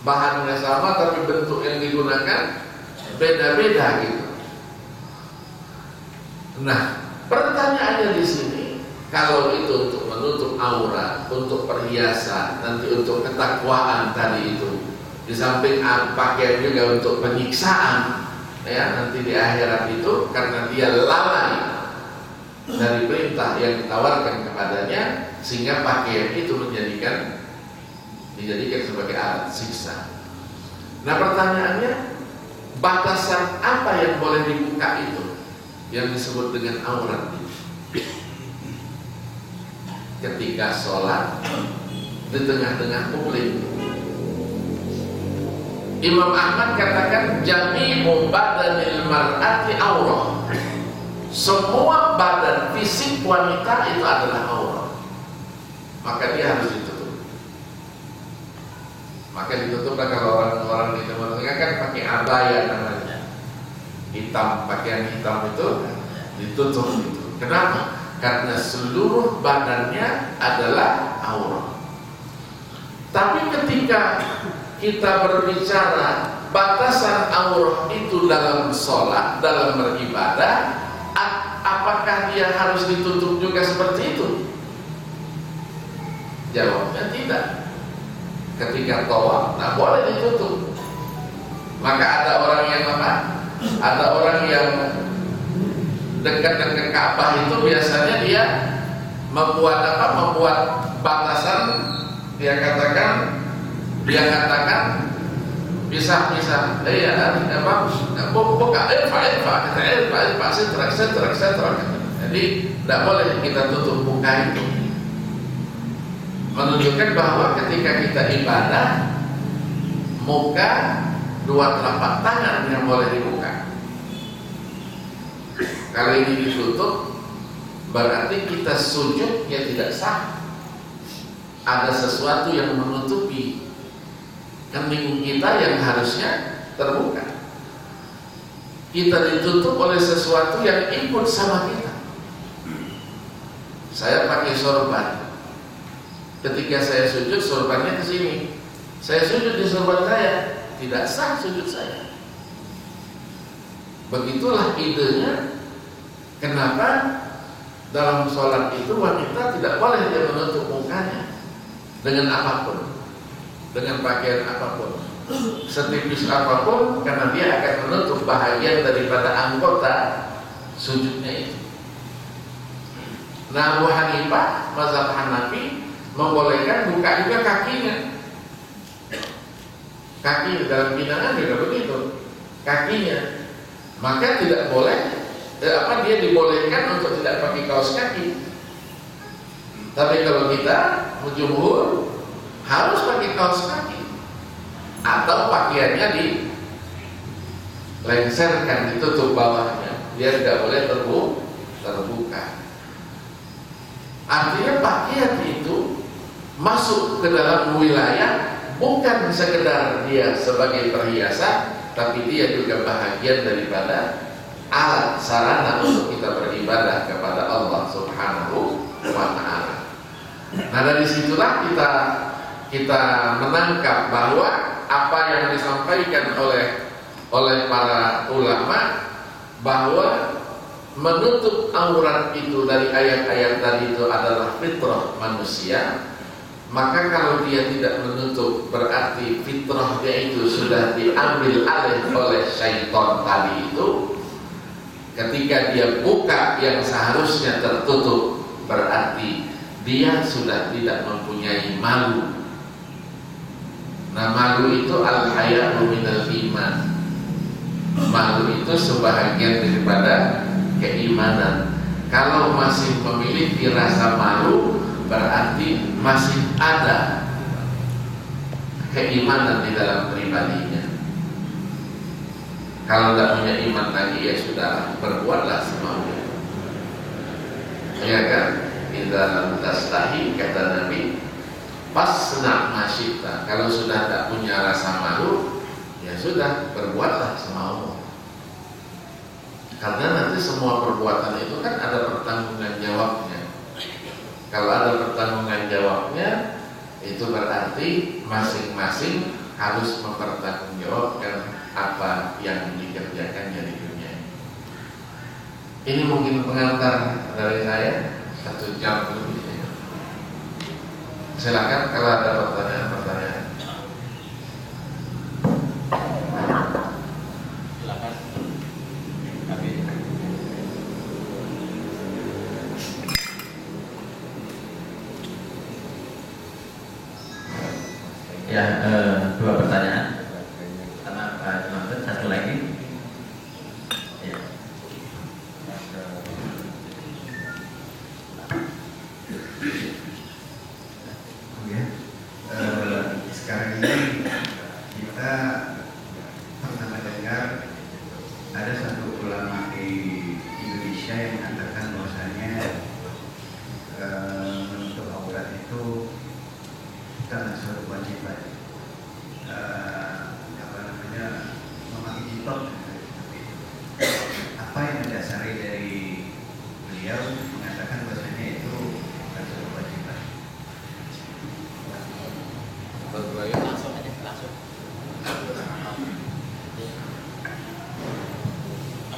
Bahannya sama tapi bentuk yang digunakan beda-beda gitu. Nah, pertanyaannya di sini, kalau itu untuk menutup aurat, untuk perhiasan, nanti untuk ketakwaan tadi itu, di samping pakaian juga untuk penyiksaan, ya, nanti di akhirat itu karena dia lalai dari perintah yang ditawarkan kepadanya, sehingga pakaian itu dijadikan sebagai alat siksa. Nah, pertanyaannya, batasan apa yang boleh dibuka itu yang disebut dengan aurat itu? Ketika sholat di tengah-tengah publik, Imam Ahmad katakan jami'u badanil mar'ati aurah. Semua badan fisik wanita itu adalah aurat. Maka dia harus ditutup. Maka ditutuplah kalau orang-orang di Timur Tengah kan pakai abaya namanya. Hitam, pakaian hitam itu ditutup gitu. Kenapa? Karena seluruh badannya adalah aurat. Tapi ketika kita berbicara batasan aurat itu dalam sholat, dalam beribadah, apakah dia harus ditutup juga seperti itu? Jawabnya tidak. Ketika tawaf, nah boleh ditutup. Maka ada orang yang apa? Ada orang yang dekat dengan Ka'bah itu biasanya dia membuat apa? Membuat batasan. Dia katakan bisa buka setrak. Jadi tidak boleh kita tutup muka itu, menunjukkan bahwa ketika kita ibadah, muka dua telapak tangan yang boleh dibuka. Kalau ini ditutup, berarti kita sujudnya tidak sah. Ada sesuatu yang menutupi kening kita yang harusnya terbuka. Kita ditutup oleh sesuatu yang ikut sama kita. Saya pakai sorban. Ketika saya sujud, sorbannya ke sini. Saya sujud di sorban saya, tidak sah sujud saya. Begitulah idenya. Kenapa dalam sholat itu wanita tidak boleh dia menutup mukanya dengan apapun, dengan pakaian apapun, setipis apapun, karena dia akan menutup bahagian daripada anggota sujudnya itu. Nah, Abu Hanifah mazhab Hanafi membolehkan buka juga kakinya. Kaki dalam binangan juga begitu, kakinya. Maka tidak boleh dia dibolehkan untuk tidak pakai kaos kaki. Tapi kalau kita menjumhur harus pakai kaos kaki atau pakaiannya dilengserkan, ditutup bawahnya, dia tidak boleh terbuka. Artinya pakaian itu masuk ke dalam wilayah bukan sekedar dia sebagai perhiasan, tapi dia juga bahagian daripada alat sarana untuk kita beribadah kepada Allah Subhanahu wa Ta'ala. Nah, dari situlah kita menangkap bahwa apa yang disampaikan oleh para ulama, bahwa menutup aurat itu dari ayat-ayat tadi itu adalah fitrah manusia. Maka kalau dia tidak menutup, berarti fitrahnya itu sudah diambil alih oleh syaitan tadi itu. Ketika dia buka yang seharusnya tertutup, berarti dia sudah tidak mempunyai malu. Nah, malu itu al-haya'u minal iman. Malu itu sebahagian daripada keimanan. Kalau masih memiliki rasa malu, berarti masih ada keimanan di dalam pribadinya. Kalau tidak punya iman lagi, ya sudah, berbuatlah semaunya. Ya kan? Idza lam tastahi, kata Nabi, fasna ma syi'ta. Kalau sudah tidak punya rasa malu, ya sudah, berbuatlah semaumu. Karena nanti semua perbuatan itu kan ada pertanggungan jawabnya. Kalau ada pertanggungan jawabnya, itu berarti masing-masing harus mempertanggungjawabkan apa yang dikerjakannya di dunia. Ini mungkin pengantar dari saya, 1 jam lebih. Silakan kalau ada pertanyaan-pertanyaan. Silakan. Ya, 2 pertanyaan. Pertama, Pak Jumanten, satu lagi. Ya. Sekarang ini kita pernah mendengar ada satu ulama di Indonesia yang mengatakan bahwasanya menutup aurat itu bukanlah suatu kewajiban. Memakai jilbab. Apa yang mendasari dari beliau mengatakan bahwasanya itu bukan suatu kewajiban? Langsung aja, langsung.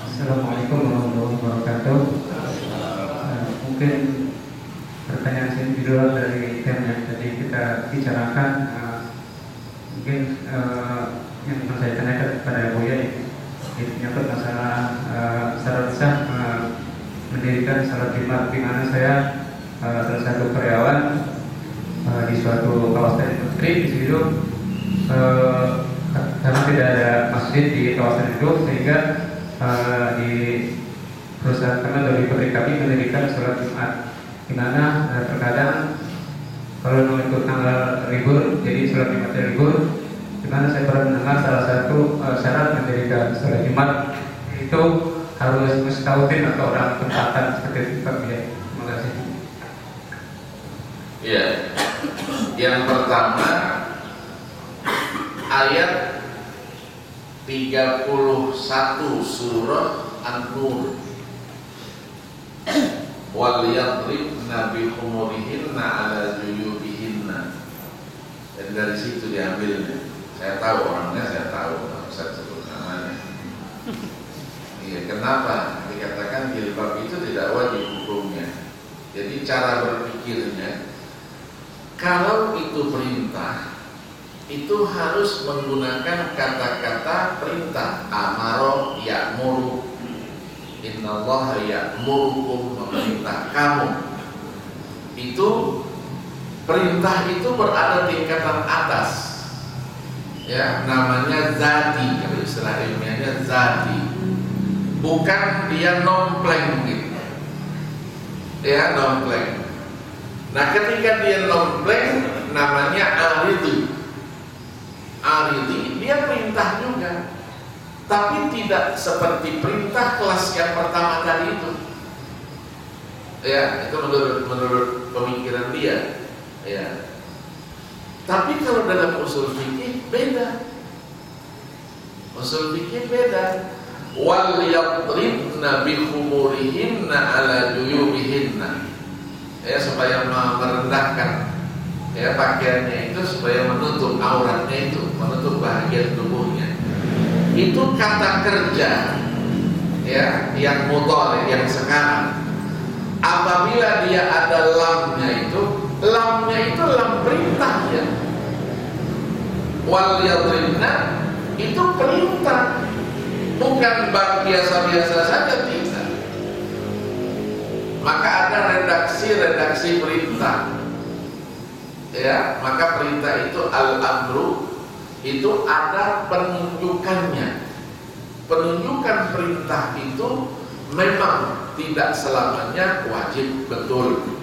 Assalamualaikum warahmatullahi wabarakatuh. Mungkin pertanyaan saya di luar dari tema yang tadi kita bicarakan. Mungkin yang akan saya tanyakan kepada Buya itu menyangkut masalah syarat sah mendirikan salat Jumat, di mana saya salah satu karyawan di suatu kawasan industri. Di situ karena tidak ada masjid di kawasan itu, sehingga di perusahaan kami atau di pabrik kami mendirikan salat Jumat, di mana terkadang kalau menurut tanggal libur, jadi salat Jumatnya libur, di Karena saya pernah mendengar salah satu syarat mendirikan sholat Jumat itu harus mustautin atau orang tempatan seperti itu Pak. Ya, terima kasih. Ya, yang pertama ayat 31 surah An-Nur, wal yadribna bi khumurihinna ala juyubihinna. Dan dari situ diambilnya. Saya tahu orangnya, saya tahu, saya sebut namanya. Iya, kenapa dikatakan jilbab itu tidak wajib hukumnya? Jadi cara berpikirnya, kalau itu perintah, itu harus menggunakan kata-kata perintah. Amaro ya'muru, innallaha ya'murukum, memerintah kamu. Itu perintah itu berada tingkatan atas, ya, namanya zati, kalau istilah ilmiahnya zati, bukan dia nompleng gitu, ya, nompleng. Nah, ketika dia nompleng, namanya aridi. Aridi dia perintah juga, tapi tidak seperti perintah kelas yang pertama tadi itu. Ya, itu menurut pemikiran dia. Ya. Tapi kalau dalam usul fikih beda. Usul fikih beda. Wal yadribna bi khumurihinna ala juyubihinna. Ya, supaya merendahkan, ya, pakaiannya itu supaya menutup auratnya, itu menutup bagian tubuhnya. Itu kata kerja, ya, yang mudhari, yang sekarang. Apabila dia ada lamnya itu lam perintah, ya. Wal yadribna itu perintah, bukan biasa-biasa saja, tidak. Maka ada redaksi perintah, ya. Maka perintah itu al-amru, itu ada penunjukannya. Penunjukan perintah itu memang tidak selamanya wajib, betul.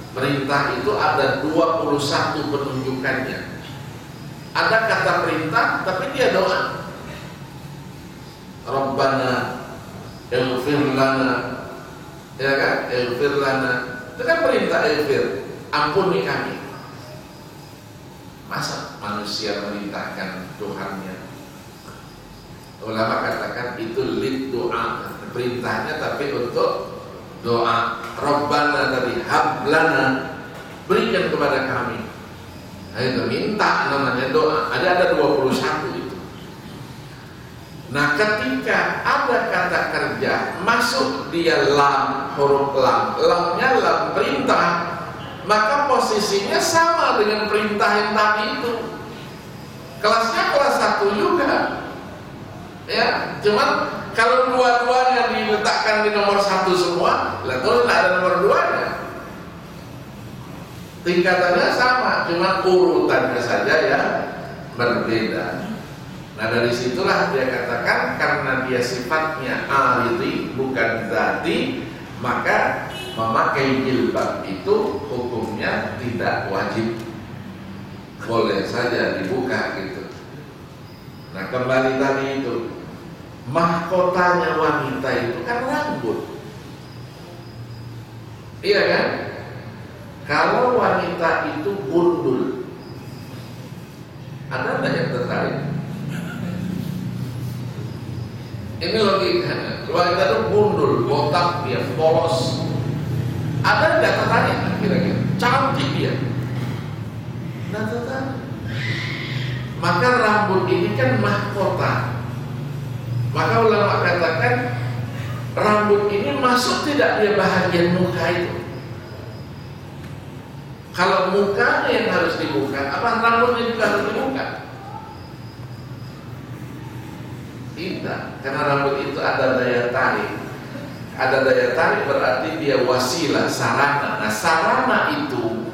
Perintah itu ada 21 penunjukannya. Ada kata perintah tapi dia doa. Rabbana ighfir lana, ya kan? Ighfir lana, itu kan perintah ighfir, ampuni kami. Masa manusia merintahkan Tuhannya? Ulama katakan itu lid doa, perintahnya tapi untuk doa. Rabbana tadi, hablana, berikan kepada kami. Nah, itu minta, namanya doa. Ada 21 itu. Nah, ketika ada kata kerja masuk dia lam, huruf lam, lamnya lam perintah, maka posisinya sama dengan perintah yang tadi itu. Kelasnya kelas 1 juga, ya. Cuman kalau dua-duanya diletakkan di nomor 1 semua, lah terus ada nomor 2-nya. Tingkatannya sama, cuma urutannya saja yang berbeda. Nah, dari situlah dia katakan karena dia sifatnya aridi bukan zati, maka memakai jilbab itu hukumnya tidak wajib, boleh saja dibuka gitu. Nah, kembali tadi itu, mahkotanya wanita itu kan rambut, iya kan? Kalau wanita itu gundul, ada nggak yang tertarik? Ini logikanya. Wanita itu gundul, botak dia, polos. Ada nggak tertarik kira-kira? Cantik dia, nggak tertarik. Maka rambut ini kan mahkota. Maka ulama katakan rambut ini masuk tidak dia bahagian muka itu. Kalau mukanya yang harus dibuka, apa rambutnya juga harus dibuka? Tidak, karena rambut itu ada daya tarik. Ada daya tarik berarti dia wasilah, sarana. Nah, sarana itu,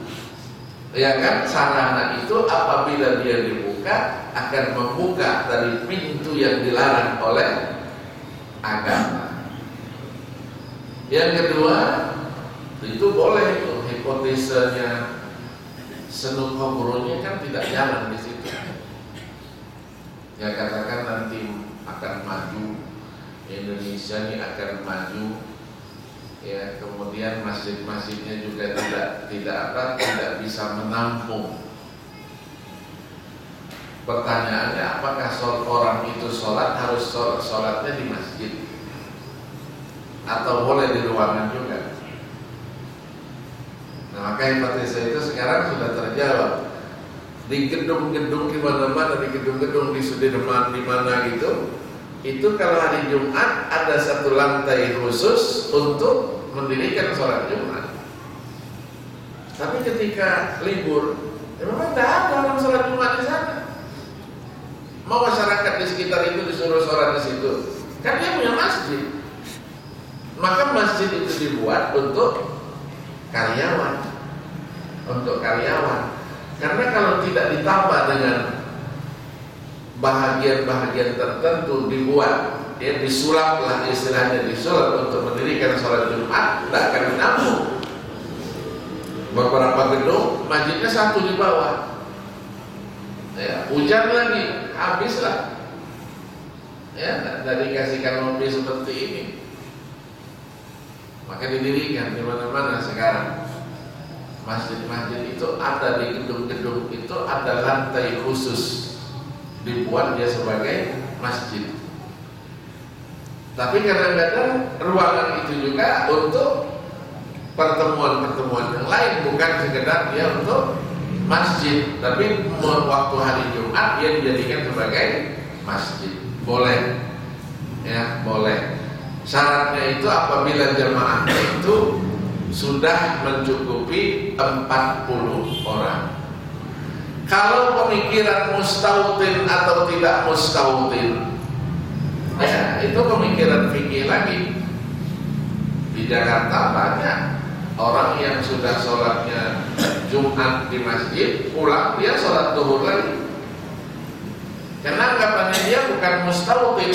ya kan, sarana itu apabila dia dibuka akan membuka dari pintu yang dilarang oleh agama. Yang kedua, itu boleh itu hipotesanya Senul Khomeronya kan tidak jalan di situ. Ya katakan nanti akan maju, Indonesia ini akan maju, ya kemudian masjid-masjidnya juga tidak bisa menampung. Pertanyaannya, apakah orang itu sholat harus sholatnya di masjid atau boleh di ruangan juga? Nah, maka hipotesa itu sekarang sudah terjawab. Di gedung-gedung di mana-mana, di gedung-gedung di Sudirman di mana gitu, itu kalau hari Jumat ada satu lantai khusus untuk mendirikan sholat Jumat. Tapi ketika libur, memang tidak ada orang sholat Jumat di sana. Mau masyarakat di sekitar itu disuruh sholat di situ, kan dia punya masjid. Maka masjid itu dibuat untuk karyawan, Karena kalau tidak ditambah dengan bahagian-bahagian tertentu dibuat, ya disulap lah istilahnya, disulap untuk mendirikan sholat Jumat, tidak akan menampung. Beberapa gedung masjidnya satu di bawah. Ya, hujan lagi, habislah. Ya, tidak dikasihkan mobil seperti ini. Maka didirikan di mana-mana sekarang. Masjid-masjid itu ada di gedung-gedung itu ada lantai khusus, dibuat dia sebagai masjid. Tapi kadang-kadang ruangan itu juga untuk pertemuan-pertemuan yang lain, bukan sekedar dia untuk masjid, tapi waktu hari Jumat dia dijadikan sebagai masjid. Boleh, ya boleh. Syaratnya itu apabila jemaahnya itu sudah mencukupi 40 orang. Kalau pemikiran mustautin atau tidak mustautin, ya itu pemikiran fikih lagi. Di Jakarta banyak orang yang sudah sholatnya Jumat di masjid, pulang dia sholat zuhur lagi. Karena anggapannya dia bukan mustautin.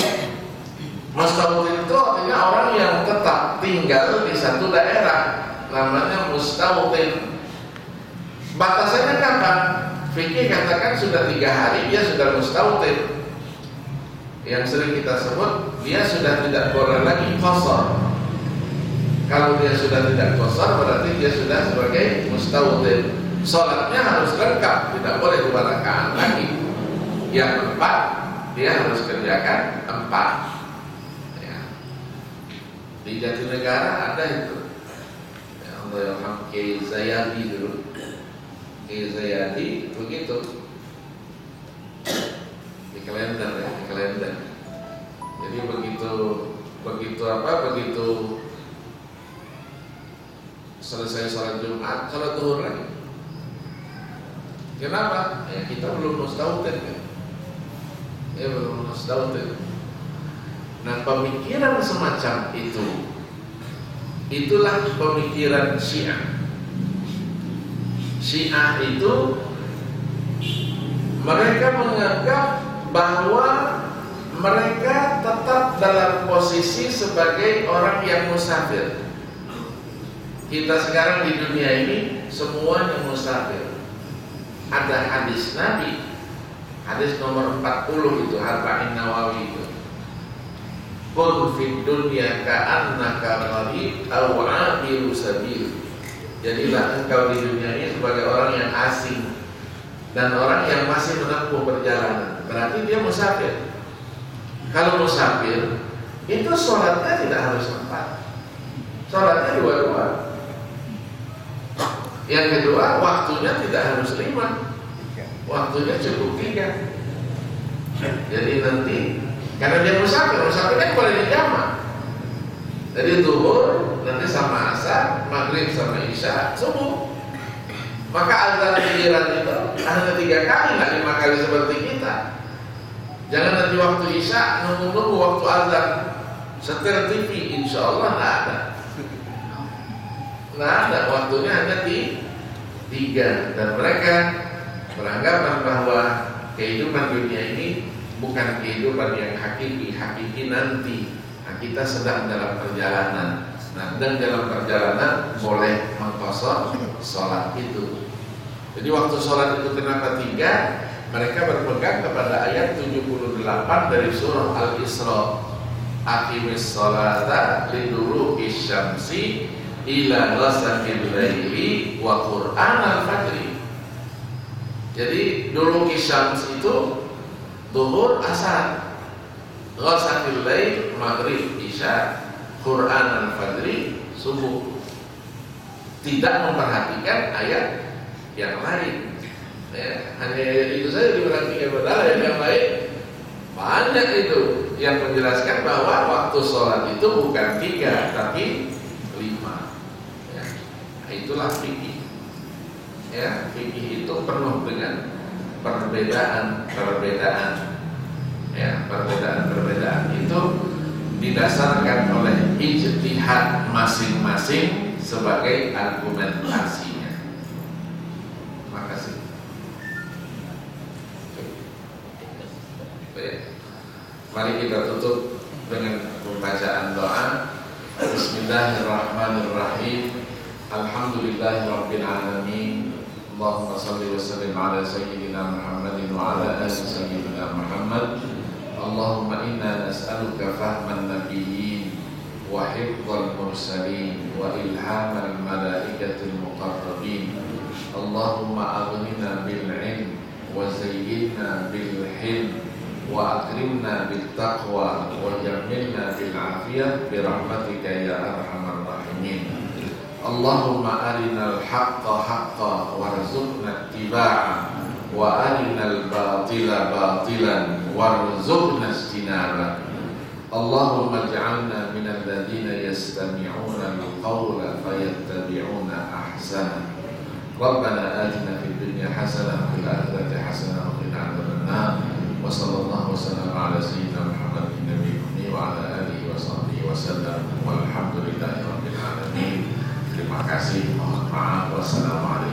Mustautin itu artinya orang yang tetap tinggal di satu daerah, namanya mustautin. Batasannya kapan? Fikih katakan sudah 3 hari dia sudah mustautin. Yang sering kita sebut dia sudah tidak boleh lagi qasar. Kalau dia sudah tidak qasar berarti dia sudah sebagai mustautin. Sholatnya harus lengkap, tidak boleh 2 rakaat lagi. Yang 4 dia harus kerjakan 4. Di Jatinegara ada itu, ya Allah yarham Kiai Zayadi dulu. Kiai Zayadi begitu di kalender ya, di kalender. Jadi begitu selesai sholat Jumat, sholat zuhur lagi. Kenapa? Ya kita belum mustautin kan? Ya belum mustautin. Nah, pemikiran semacam itu, itulah pemikiran Syiah. Syiah itu mereka menganggap bahwa mereka tetap dalam posisi sebagai orang yang musafir. Kita sekarang di dunia ini semuanya musafir. Ada hadis Nabi, hadis nomor 40 itu, Arba'in Nawawi itu. Qul fid dunya ka'annaka gharib aw 'abiru sabil. Jadilah engkau di dunia ini sebagai orang yang asing dan orang yang masih menempuh perjalanan. Berarti dia musafir. Kalau musafir itu sholatnya tidak harus 4, sholatnya 2. Yang kedua, waktunya tidak harus 5, waktunya cukup 3. Jadi nanti karena dia musafir kan boleh dijamak. Jadi zuhur nanti sama asar, maghrib sama isya, subuh. Maka azan giliran itu hanya 3 kali, nggak 5 kali seperti kita. Jangan nanti waktu isya nunggu waktu azan, setel TV, insya Allah nggak ada. Nggak ada, waktunya hanya 3. Dan mereka beranggapan bahwa kehidupan dunia ini bukan kehidupan yang hakiki nanti. Nah, kita sedang dalam perjalanan. Nah, dan dalam perjalanan boleh mengqasar sholat itu. Jadi waktu sholat itu kenapa 3? Mereka berpegang kepada ayat 78 dari surah Al-Isra. Aqimis sholata liduluki syamsi ila ghasaqil laili wa qur'anal fajri. Jadi duluki syams itu zuhur, asar, ghasaqil lail maghrib, isya, qur'anal fajri subuh. Tidak memperhatikan ayat yang lain. Ya, hanya itu saja diperhatikan, padahal yang lain banyak itu yang menjelaskan bahwa waktu sholat itu bukan 3 tapi 5. Ya, itulah fikih. Ya, fikih itu penuh dengan perbedaan. Ya, perbedaan itu didasarkan oleh ijtihad masing-masing sebagai argumentasinya. Makasih. Mari kita tutup dengan pembacaan doa. Bismillahirrahmanirrahim. Alhamdulillahirabbil alamin. Allahumma shalli wa sallim ala sayyidina Muhammadin wa ala ali sayyidina Muhammad. Allahumma inna nas'aluka fahman nabiyyin wa hifdzal mursalin wa ilhamal malaikatil muqarrabin. Allahumma aghnina bil ilm wa zayyinna bil hilm wa akrimna bil taqwa wa jammilna bil afiyah bi rahmatika ya arhamar rahimin. Allahumma arinal haqqa haqqan warzuqna ittiba'a wa arinal batila batilan warzuqna ijtinaba. Allahumma ij'alna minal ladzina yastami'una al-qawla fayattabi'una ahsana. Rabbana atina fid dunya hasanah wa fil akhirati hasanah wa qina adzabannar. Wa sallallahu wasallam ala sayyidina Muhammadin nabiyyi wa ala alihi wa sahbihi wasallam walhamdulillahi rabbil alamin. Terima kasih, mohon maaf. Wassalamualaikum.